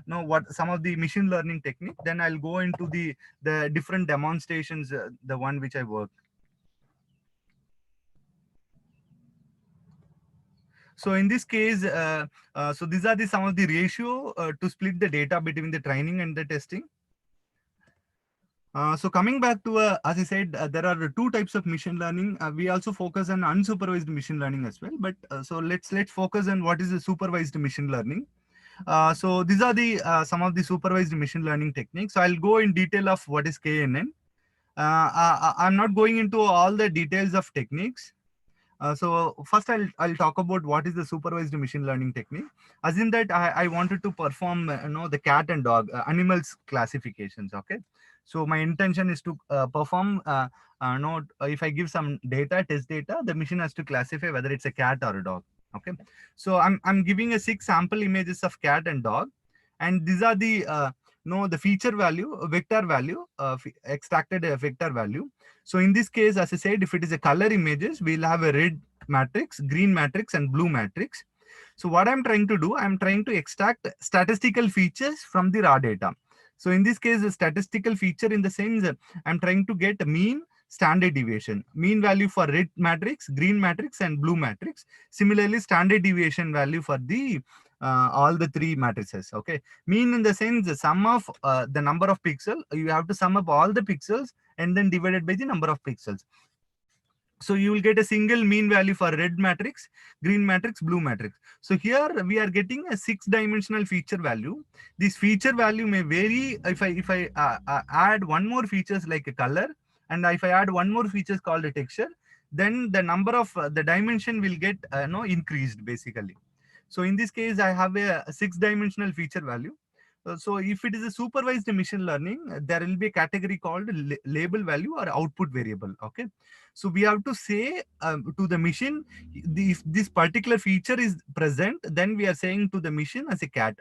what some of the machine learning technique. Then I'll go into the different demonstrations, the one which I work. So in this case, so these are the some of the ratio to split the data between the training and the testing. So coming back to, as I said, there are two types of machine learning. We also focus on unsupervised machine learning as well. But so let's focus on what is the supervised machine learning. So these are the some of the supervised machine learning techniques. So I'll go in detail of what is KNN. I'm not going into all the details of techniques. So first I'll talk about what is the supervised machine learning technique. As in that I wanted to perform the cat and dog animals classifications. Okay. So my intention is to perform if I give some data, test data, the machine has to classify whether it's a cat or a dog. Okay. So I'm giving a 6 sample images of cat and dog, and these are the the feature value, vector value, extracted vector value. So in this case, as I said, if it is a color images, we'll have a red matrix, green matrix, and blue matrix. So what I'm trying to do, I'm trying to extract statistical features from the raw data. So in this case, the statistical feature in the sense, I'm trying to get mean, standard deviation, mean value for red matrix, green matrix, and blue matrix. Similarly, standard deviation value for the all the 3 matrices. Okay. Mean in the sense, the sum of the number of pixels, you have to sum up all the pixels and then divided by the number of pixels. So you will get a single mean value for red matrix, green matrix, blue matrix. So here we are getting a 6-dimensional feature value. This feature value may vary if I add one more features like a color, and if I add one more features called a texture, then the number of the dimension will get increased basically. So in this case, I have a 6-dimensional feature value. So if it is a supervised machine learning, there will be a category called label value or output variable. Okay. So we have to say to the machine, if this particular feature is present, then we are saying to the machine as a cat.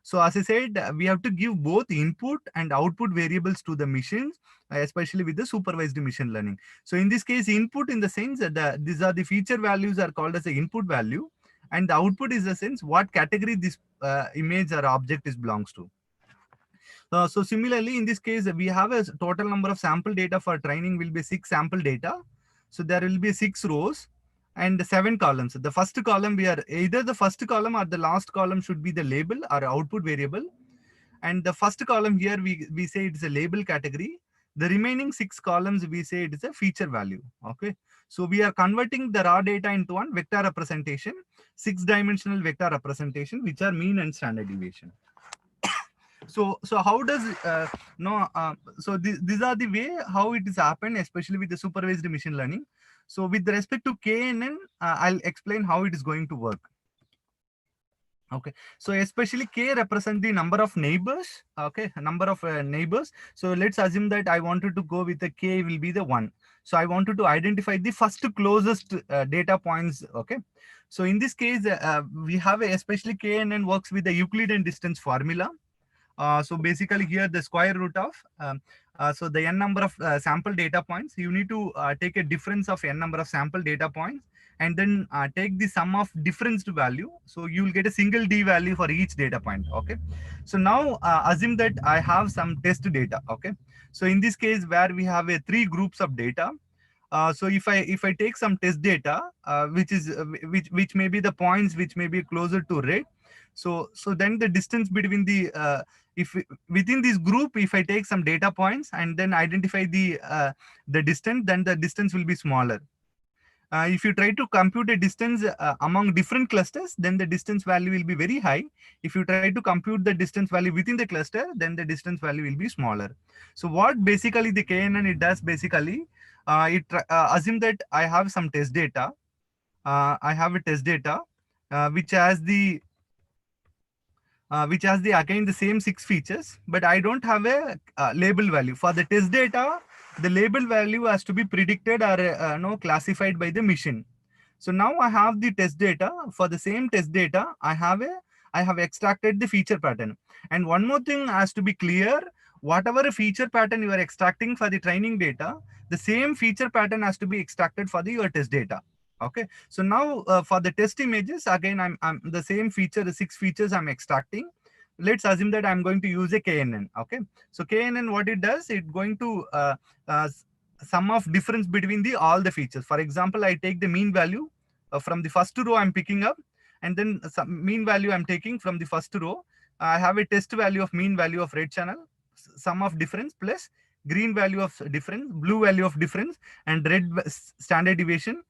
So as I said, we have to give both input and output variables to the machines, especially with the supervised machine learning. So in this case, input in the sense that these are the feature values are called as the input value, and the output is the sense what category this image or object is belongs to. So similarly, in this case, we have a total number of sample data for training will be 6 sample data. So there will be 6 rows and 7 columns. The first column, we are either the first column or the last column should be the label or output variable. And the first column here, we say it is a label category. The remaining 6 columns, we say it is a feature value. Okay. So we are converting the raw data into one vector representation, 6-dimensional vector representation, which are mean and standard deviation. So how does so these are the way how it is happened, especially with the supervised machine learning. So with respect to KNN, I'll explain how it is going to work. Okay, so especially K represent the number of neighbors. Okay, number of neighbors. So let's assume that I wanted to go with the K will be the 1. So I wanted to identify the first closest data points. Okay, so in this case, we have especially KNN works with the Euclidean distance formula. So basically here the square root of so the n number of sample data points, you need to take a difference of n number of sample data points and then take the sum of difference to value. So you will get a single d value for each data point. Okay, so now assume that I have some test data. Okay, so in this case where we have a 3 groups of data. So if I take some test data, which may be the points which may be closer to red, so then the distance between the if within this group, if I take some data points and then identify the distance, then the distance will be smaller. If you try to compute a distance among different clusters, then the distance value will be very high. If you try to compute the distance value within the cluster, then the distance value will be smaller. So what basically the KNN it does basically, assume that I have some test data. I have a test data which has the again the same 6 features, but I don't have a label value for the test data. The label value has to be predicted or classified by the machine. So now I have the test data. For the same test data, I have extracted the feature pattern. And one more thing has to be clear: whatever feature pattern you are extracting for the training data, the same feature pattern has to be extracted for your test data. Okay, so now for the test images, again I'm the same feature, the 6 features I'm extracting. Let's assume that I'm going to use a KNN. Okay, so KNN, what it does, it's going to sum of difference between the all the features. For example, I take the mean value from the first row I'm picking up, and then some mean value I'm taking from the first row. I have a test value of mean value of red channel, sum of difference plus green value of difference, blue value of difference, and red standard deviation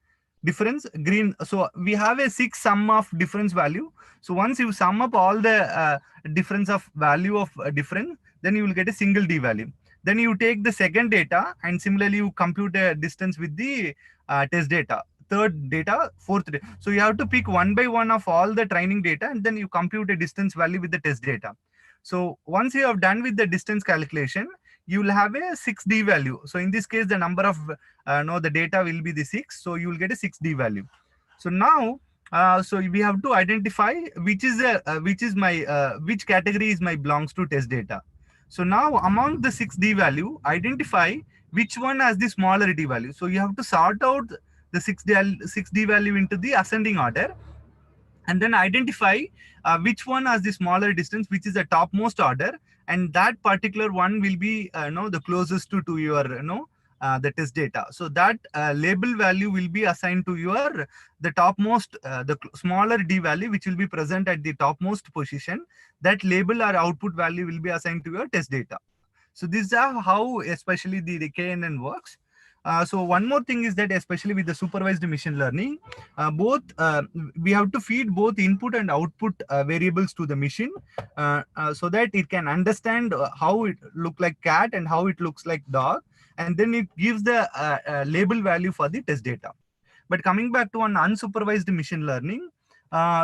difference, green. So we have a 6 sum of difference value. So once you sum up all the difference of value of difference, then you will get a single d value. Then you take the second data and similarly you compute a distance with the test data, third data, fourth data. So you have to pick one by one of all the training data and then you compute a distance value with the test data. So once you have done with the distance calculation, you will have a 6d value. So in this case, the number of the data will be the 6. So you will get a 6d value. So now, so we have to identify which category is my belongs to test data. So now among the 6d value, identify which one has the smaller d value. So you have to sort out the 6d value into the ascending order, and then identify which one has the smaller distance, which is the topmost order, and that particular one will be the closest to your the test data. So that label value will be assigned to your the topmost the smaller d value, which will be present at the topmost position. That label or output value will be assigned to your test data. So this is how especially the KNN works. So one more thing is that especially with the supervised machine learning, we have to feed both input and output variables to the machine so that it can understand how it looks like cat and how it looks like dog, and then it gives the label value for the test data. But coming back to an unsupervised machine learning,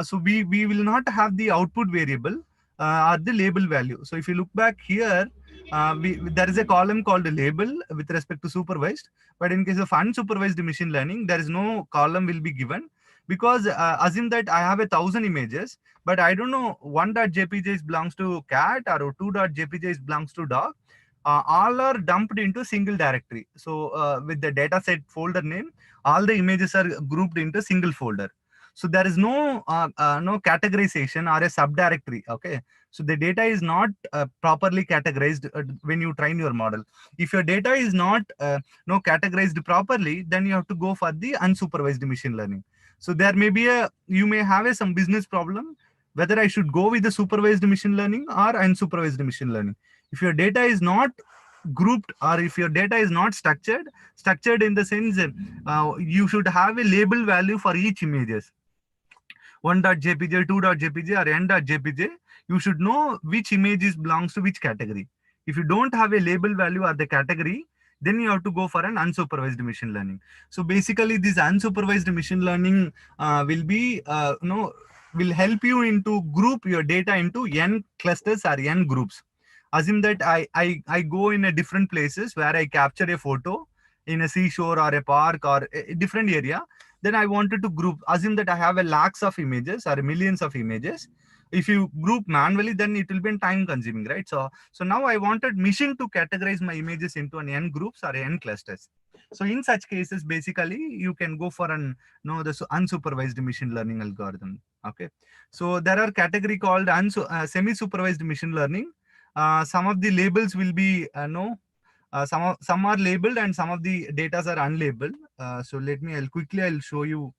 so we will not have the output variable or the label value. So if you look back here, there is a column called label with respect to supervised, but in case of unsupervised machine learning, there is no column will be given, because assume that I have 1,000 images, but I don't know 1.jpg belongs to cat or 2.jpg belongs to dog. All are dumped into a single directory. So with the dataset folder name, all the images are grouped into a single folder. So there is no categorization or a subdirectory. Okay, so the data is not properly categorized when you train your model. If your data is not categorized properly, then you have to go for the unsupervised machine learning. So there may be you may have some business problem whether I should go with the supervised machine learning or unsupervised machine learning. If your data is not grouped or if your data is not structured in the sense you should have a label value for each images. 1.jpg, 2.jpg or n.jpg, you should know which images belongs to which category. If you don't have a label value or the category, then you have to go for an unsupervised machine learning. So basically this unsupervised machine learning will be will help you into group your data into n clusters or n groups. Assume that I go in a different places where I capture a photo in a seashore or a park or a different area. Then I wanted to group. Assume that I have a lakhs of images or millions of images. If you group manually, then it will be time consuming, right? So now I wanted machine to categorize my images into an n groups or n clusters. So in such cases, basically you can go for an the unsupervised machine learning algorithm. Okay. So there are category called semi-supervised machine learning. Some of the labels will be some are labeled and some of the data are unlabeled. So I'll show you.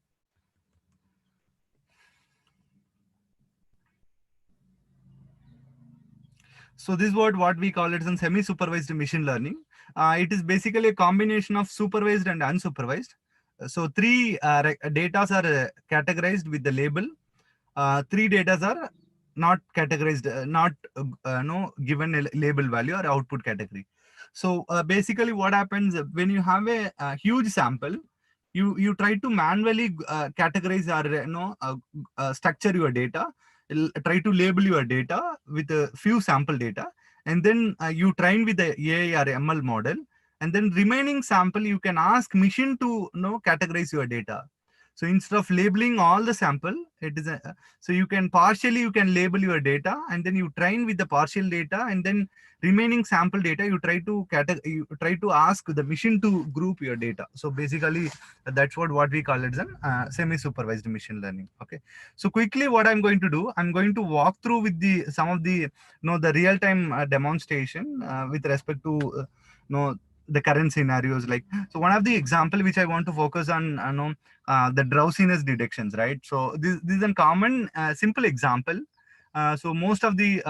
So this is what we call it as semi-supervised machine learning. It is basically a combination of supervised and unsupervised. So three data are categorized with the label. Three data are not categorized, not given a label value or output category. So basically what happens when you have a huge sample, you try to manually categorize or structure your data, try to label your data with a few sample data, and then you train with the AI or ML model, and then remaining sample you can ask machine to categorize your data. So instead of labeling all the sample, it is so you can label your data, and then you train with the partial data, and then remaining sample data you try to ask the machine to group your data. So basically that's what we call it as semi-supervised machine learning. Okay. So quickly what I'm going to do, I'm going to walk through with some of the the real-time demonstration with respect to the current scenarios. Like, so one of the example which I want to focus on the drowsiness detections, right? So this is a common simple example. So most of the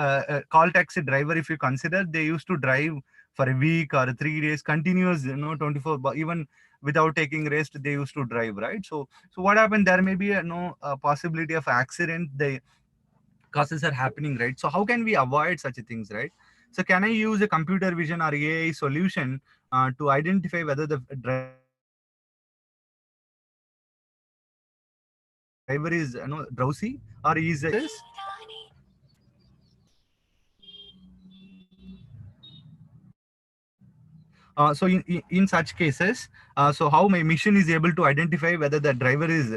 call taxi driver, if you consider, they used to drive for a week or 3 days continuous 24, even without taking rest they used to drive, right? So what happened, there may be a possibility of accident, the causes are happening, right? So how can we avoid such things, right? So can I use a computer vision or AI solution to identify whether the driver is drowsy or is so in such cases, so how my mission is able to identify whether the driver is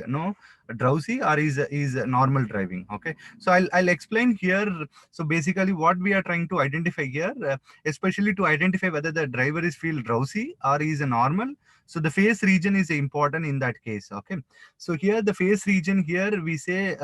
drowsy or is normal driving. Okay, so I'll explain here. So basically what we are trying to identify here, especially to identify whether the driver is feel drowsy or is a normal. So the face region is important in that case. Okay, so here the face region, here we say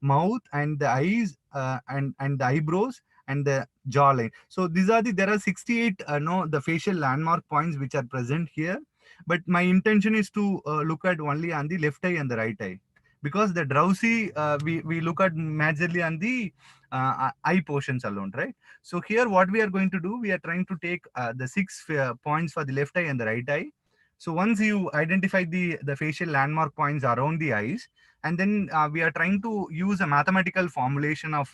mouth and the eyes and the eyebrows and the jawline. So these are there are 68 the facial landmark points which are present here, but my intention is to look at only on the left eye and the right eye, because the drowsy we look at majorly on the eye portions alone, right? So here what we are going to do, we are trying to take the 6 points for the left eye and the right eye. So once you identify the facial landmark points around the eyes, and then we are trying to use a mathematical formulation of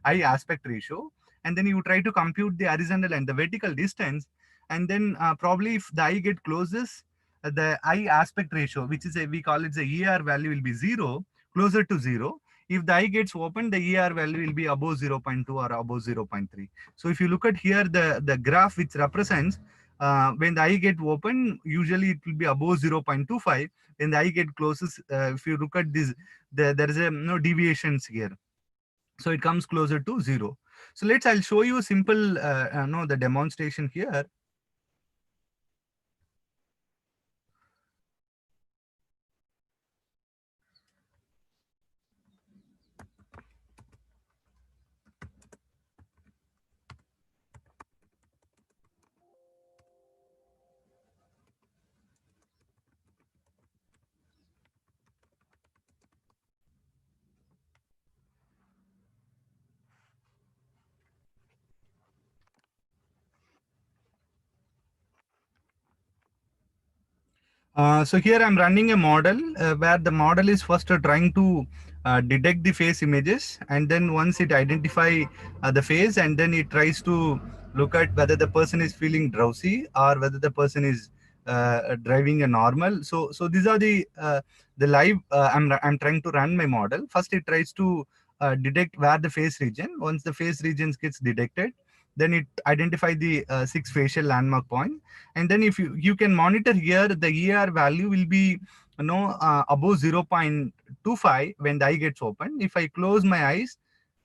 eye aspect ratio, and then you try to compute the horizontal and the vertical distance, and then probably if the eye get closes, the eye aspect ratio, which is we call it the ER value, will be 0, closer to 0. If the eye gets open, the ER value will be above 0.2 or above 0.3. So if you look at here, the graph which represents when the eye get open, usually it will be above 0.25. When the eye get closes, if you look at this, there is a no deviations here. So it comes closer to 0. So I'll show you simple the demonstration here. So here I'm running a model where the model is first trying to detect the face images, and then once it identify the face, and then it tries to look at whether the person is feeling drowsy or whether the person is driving a normal. So these are the live. I'm trying to run my model. First, it tries to detect where the face region. Once the face regions gets detected, then it identify the 6 facial landmark point. And then if you can monitor here, the ER value will be above 0.25 when the eye gets open. If I close my eyes,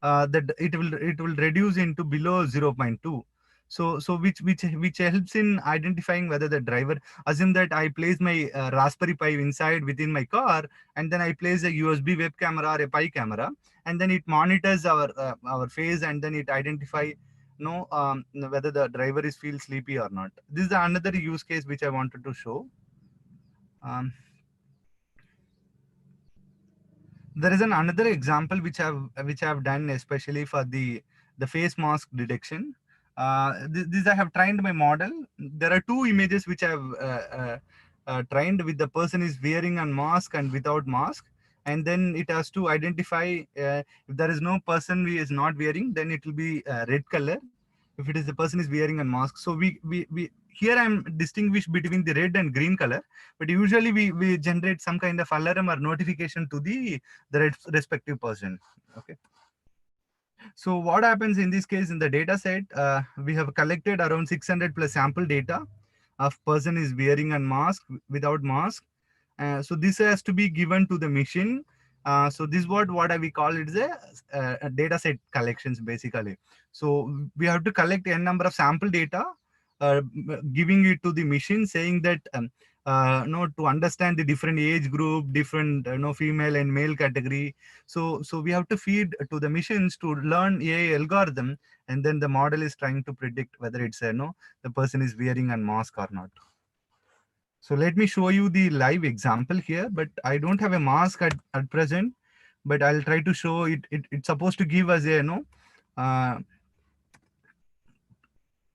that it will reduce into below 0.2. So which helps in identifying whether the driver. Assume that I place my Raspberry Pi inside within my car, and then I place a USB web camera or a Pi camera, and then it monitors our face, and then it identify whether the driver is feel sleepy or not. This is another use case which I wanted to show. There is another example which I've done especially for the face mask detection. This I have trained my model. There are 2 images which I've trained with the person is wearing a mask and without mask, and then it has to identify if there is no person who is not wearing, then it will be red color. If it is the person is wearing a mask, so we here I'm distinguish between the red and green color, but usually we generate some kind of alarm or notification to the respective person. Okay. So what happens in this case, in the data set, we have collected around 600 plus sample data of person is wearing a mask, without mask. So this has to be given to the machine. So this is what we call it is a data set collections basically. So we have to collect n number of sample data, giving it to the machine, saying that to understand the different age group, different female and male category. So we have to feed to the machines to learn AI algorithm, and then the model is trying to predict whether it's the person is wearing a mask or not. So let me show you the live example here, but I don't have a mask at present, but I'll try to show it. It's supposed to give us a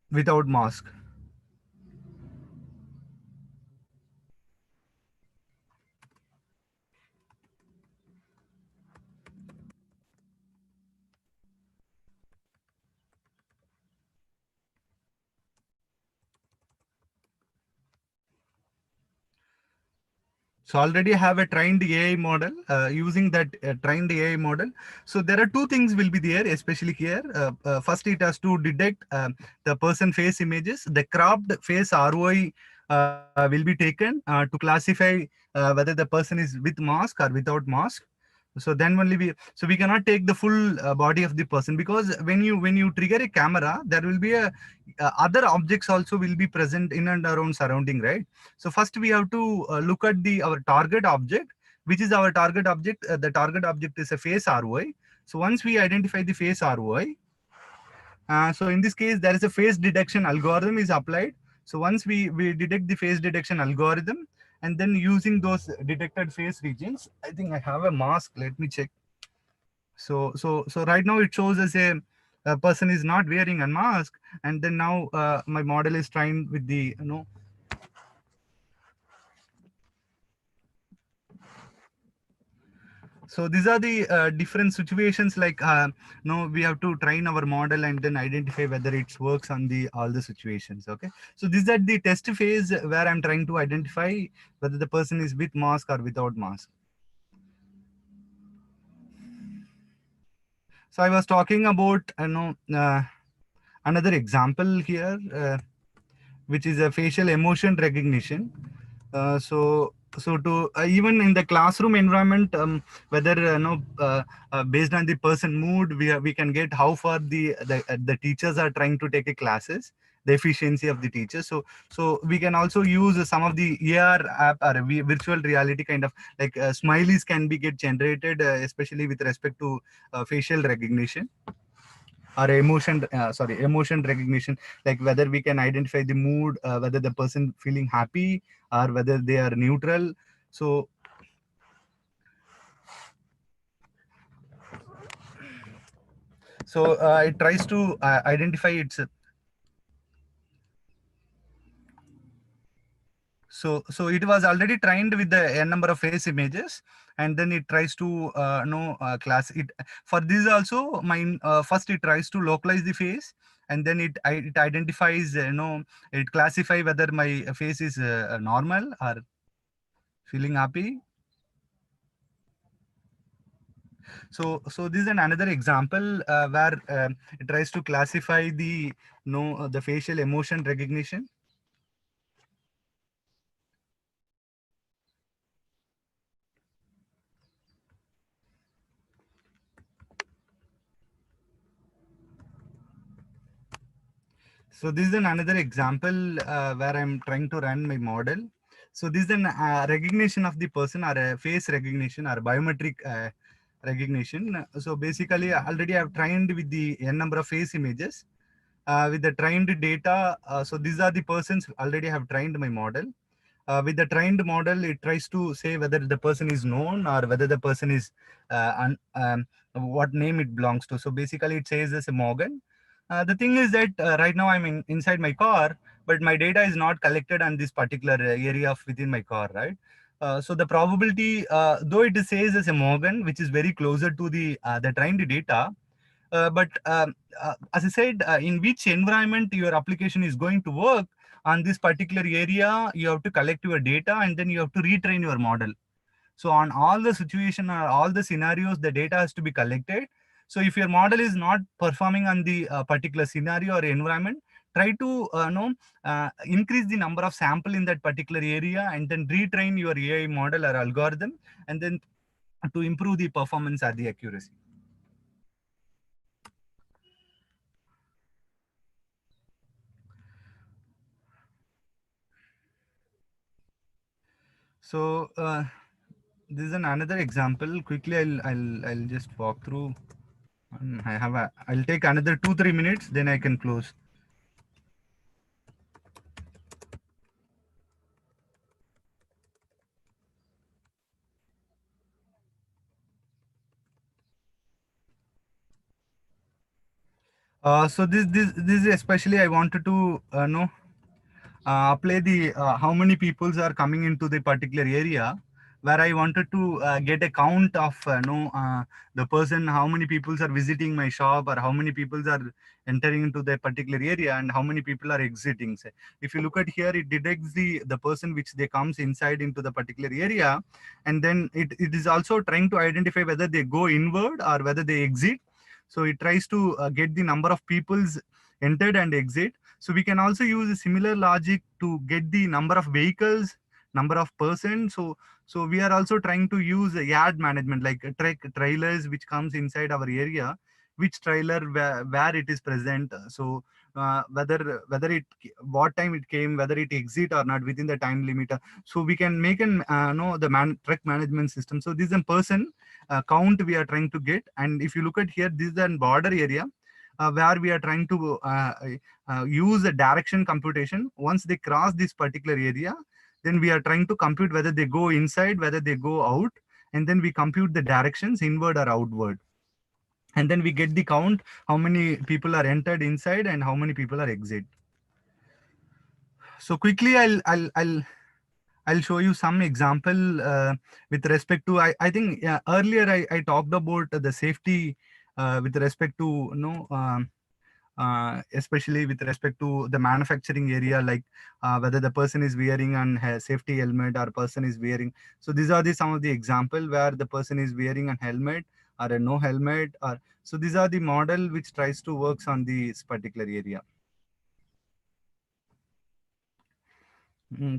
without mask. So already have a trained AI model. Using that trained AI model, so there are 2 things will be there, especially here. First, it has to detect the person face images. The cropped face ROI will be taken to classify whether the person is with mask or without mask. So then only we cannot take the full body of the person, because when you trigger a camera, there will be other objects also will be present in and around surrounding, right? So first we have to look at our target object. Which is our target object? The target object is a face ROI. So once we identify the face ROI, so in this case there is a face detection algorithm is applied. So once we detect the face detection algorithm, and then using those detected face regions, I think I have a mask. Let me check. So right now it shows as a person is not wearing a mask, and then now my model is trying with the So these are the different situations, like we have to train our model and then identify whether it works on all the situations. Okay, so this is at the test phase where I'm trying to identify whether the person is with mask or without mask. So I was talking about another example here, which is a facial emotion recognition. So to even in the classroom environment, whether based on the person mood, we can get how far the teachers are trying to take classes, the efficiency of the teachers. So we can also use some of the AR app or virtual reality kind of, like smileys can be get generated, especially with respect to facial recognition or emotion recognition, like whether we can identify the mood, whether the person feeling happy or whether they are neutral. So it tries to identify its so it was already trained with the n number of face images, and then it tries to class it. For this also, first it tries to localize the face, and then it identifies, it classify whether my face is normal or feeling happy. So this is another example where it tries to classify the the facial emotion recognition. So this is another example where I'm trying to run my model. So this is an recognition of the person, or a face recognition, or biometric recognition. So basically, already I've trained with the n number of face images. With the trained data, so these are the persons already have trained my model. With the trained model, it tries to say whether the person is known or whether the person is what name it belongs to. So basically, it says as a Morgan. The thing is that right now I'm inside my car, but my data is not collected on this particular area of within my car, right? So the probability, though it says as a Morgan, which is very closer to the trained data, but as I said, in which environment your application is going to work on this particular area, you have to collect your data and then you have to retrain your model. So on all the situation or all the scenarios, the data has to be collected. So if your model is not performing on the particular scenario or environment, try to increase the number of sample in that particular area and then retrain your AI model or algorithm, and then to improve the performance or the accuracy. So this is another example. Quickly, I'll just walk through. I'll take another 2-3 minutes, then I can close. So this especially I wanted to know apply the how many peoples are coming into the particular area, where I wanted to get a count of the person, how many peoples are visiting my shop, or how many peoples are entering into the particular area and how many people are exiting. Say, if you look at here, it detects the person which they comes inside into the particular area, and then it is also trying to identify whether they go inward or whether they exit. So it tries to get the number of peoples entered and exit. So we can also use a similar logic to get the number of vehicles, number of persons. So we are also trying to use a yard management, like trailers which comes inside our area, which trailer where it is present. So whether it, what time it came, whether it exit or not within the time limit. So we can make an truck management system. So this is a person count we are trying to get. And if you look at here, this is a border area where we are trying to use a direction computation. Once they cross this particular area, then we are trying to compute whether they go inside, whether they go out, and then we compute the directions inward or outward. And then we get the count, how many people are entered inside and how many people are exit. So quickly, I'll show you some example with respect to, I think earlier I talked about the safety with respect to, especially with respect to the manufacturing area, like whether the person is wearing an safety helmet or person is wearing. So these are some of the example where the person is wearing a helmet or a no helmet. Or so these are the model which tries to works on this particular area.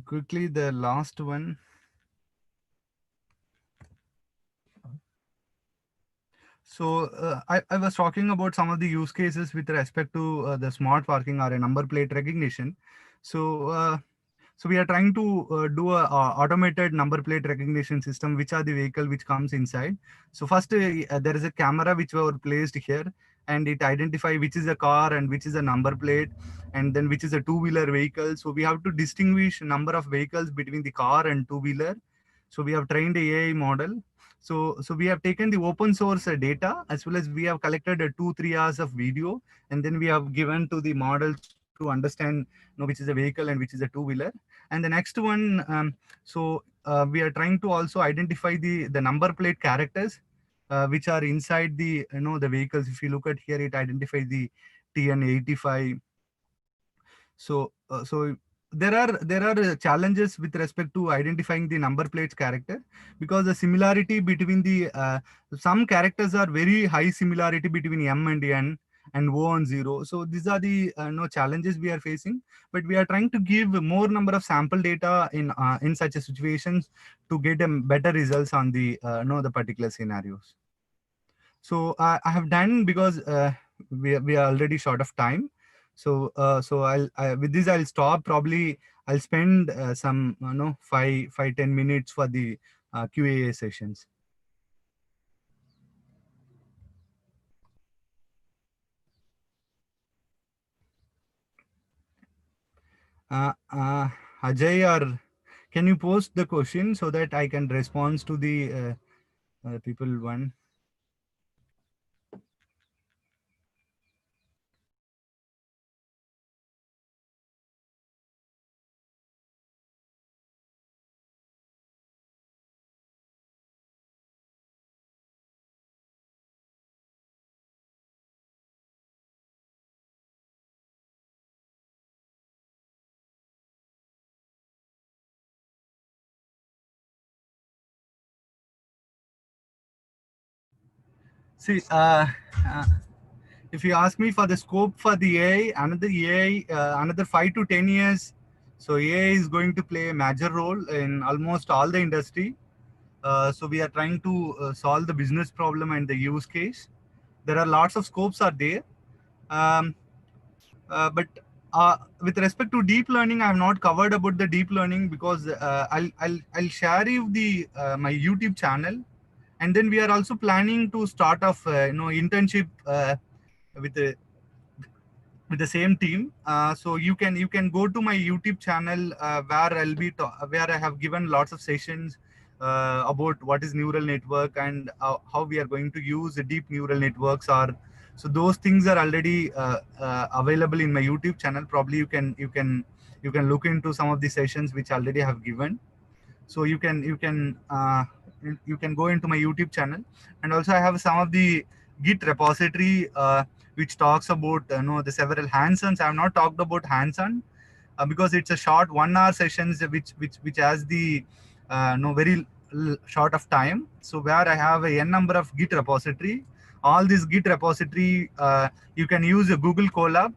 Quickly, the last one. So I was talking about some of the use cases with respect to the smart parking or a number plate recognition. So so we are trying to do a automated number plate recognition system, which are the vehicle which comes inside. So first there is a camera which were placed here, and it identify which is a car and which is a number plate, and then which is a two-wheeler vehicle. So we have to distinguish number of vehicles between the car and two-wheeler. So we have trained a AI model. So we have taken the open source data, as well as we have collected 2-3 hours of video, and then we have given to the model to understand which is a vehicle and which is a two-wheeler. And the next one, we are trying to also identify the number plate characters which are inside the the vehicles. If you look at here, it identifies the TN85. So there are challenges with respect to identifying the number plates character, because the similarity between the some characters are very high similarity between M and N and O and 0. So these are the challenges we are facing, but we are trying to give more number of sample data in such a situations to get better results on the the particular scenarios. So I have done, because we are already short of time. So with this I'll stop. Probably I'll spend some 5-10 minutes for the QA sessions. Ajay, or can you post the question so that I can respond to the people one? See, if you ask me for the scope for the AI, another 5 to 10 years, so AI is going to play a major role in almost all the industry. So we are trying to solve the business problem and the use case. There are lots of scopes are there, but with respect to deep learning, I have not covered about the deep learning, because I'll share you the my YouTube channel, and then we are also planning to start off internship with the same team. So you can go to my YouTube channel where where I have given lots of sessions about what is neural network and how we are going to use the deep neural networks. Or so those things are already available in my YouTube channel. Probably you can look into some of the sessions which already have given. So you can go into my YouTube channel, and also I have some of the Git repository which talks about the several hands-ons. I have not talked about hands-on because it's a short 1 hour sessions which has the very short of time. So where I have a n number of Git repository. All these Git repository you can use a Google Colab.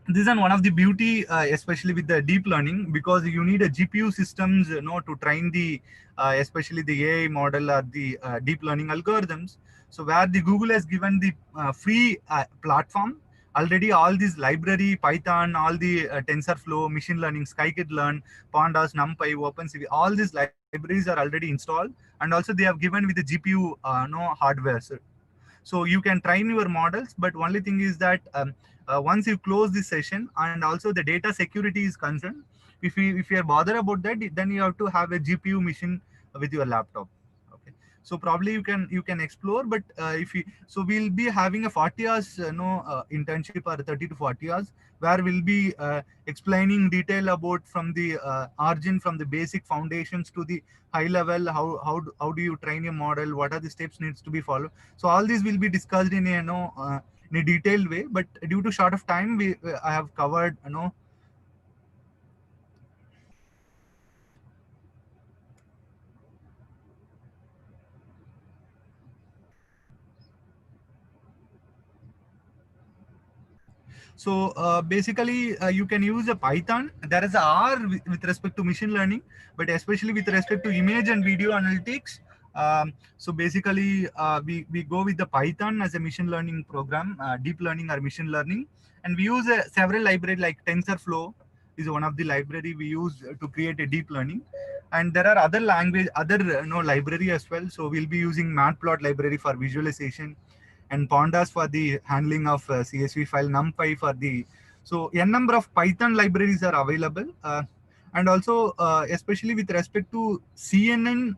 This is one of the beauty, especially with the deep learning, because you need a GPU systems, to train the, especially the AI model or the deep learning algorithms. So where the Google has given the free platform already, all these library, Python, all the TensorFlow, machine learning, Scikit-learn, Pandas, NumPy, OpenCV, all these libraries are already installed, and also they have given with the GPU, hardware. So you can train your models, but only thing is that once you close this session, and also the data security is concerned, if you are bothered about that, then you have to have a GPU machine with your laptop. Okay, so probably you can explore, but so we'll be having a 40 hours internship, or 30 to 40 hours, where we'll be explaining detail about from the origin, from the basic foundations to the high level, how do you train a model, what are the steps needs to be followed. So all these will be discussed in a in a detailed way, but due to short of time, I have covered So basically, you can use a Python. There is a R with respect to machine learning, but especially with respect to image and video analytics. So basically, we go with the Python as a machine learning program, deep learning or machine learning, and we use several libraries like TensorFlow is one of the library we use to create a deep learning. And there are other library as well. So we'll be using Matplot library for visualization, and Pandas for the handling of CSV file, NumPy for the, so n number of Python libraries are available. And also, especially with respect to CNN,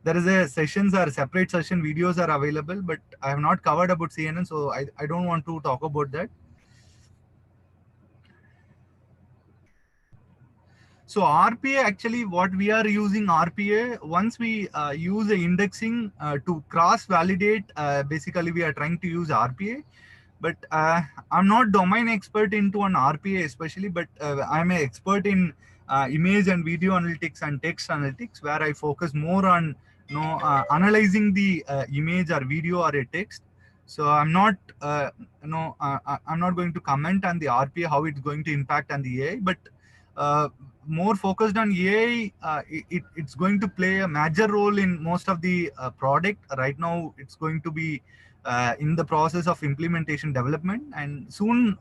there is a sessions or separate session videos are available, but I have not covered about CNN, so I don't want to talk about that. So RPA, actually what we are using RPA, once we use the indexing to cross validate, basically we are trying to use RPA. but I'm not domain expert into an RPA especially, but I'm an expert in image and video analytics and text analytics, where I focus more on analyzing the image or video or a text. So I'm not I'm not going to comment on the RPA, how it's going to impact on the AI, but more focused on AI. It's going to play a major role in most of the product. Right now it's going to be in the process of implementation development, and soon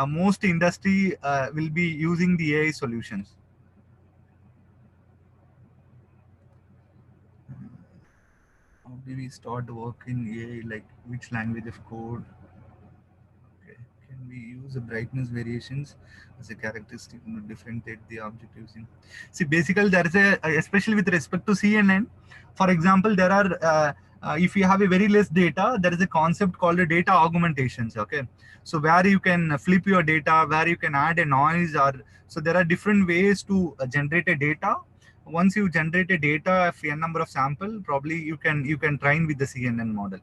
most industry will be using the AI solutions. How do we start work in AI? Like which language of code? Okay. Can we use the brightness variations as a characteristic to differentiate the object using? See, basically there is especially with respect to CNN, for example, there are if you have a very less data, there is a concept called a data augmentations. Okay, so where you can flip your data, where you can add a noise, or so there are different ways to generate a data. Once you generate a data of a number of sample, probably you can train with the CNN model.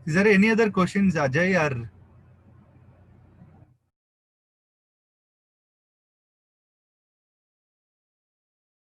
Is there any other questions, Ajay, or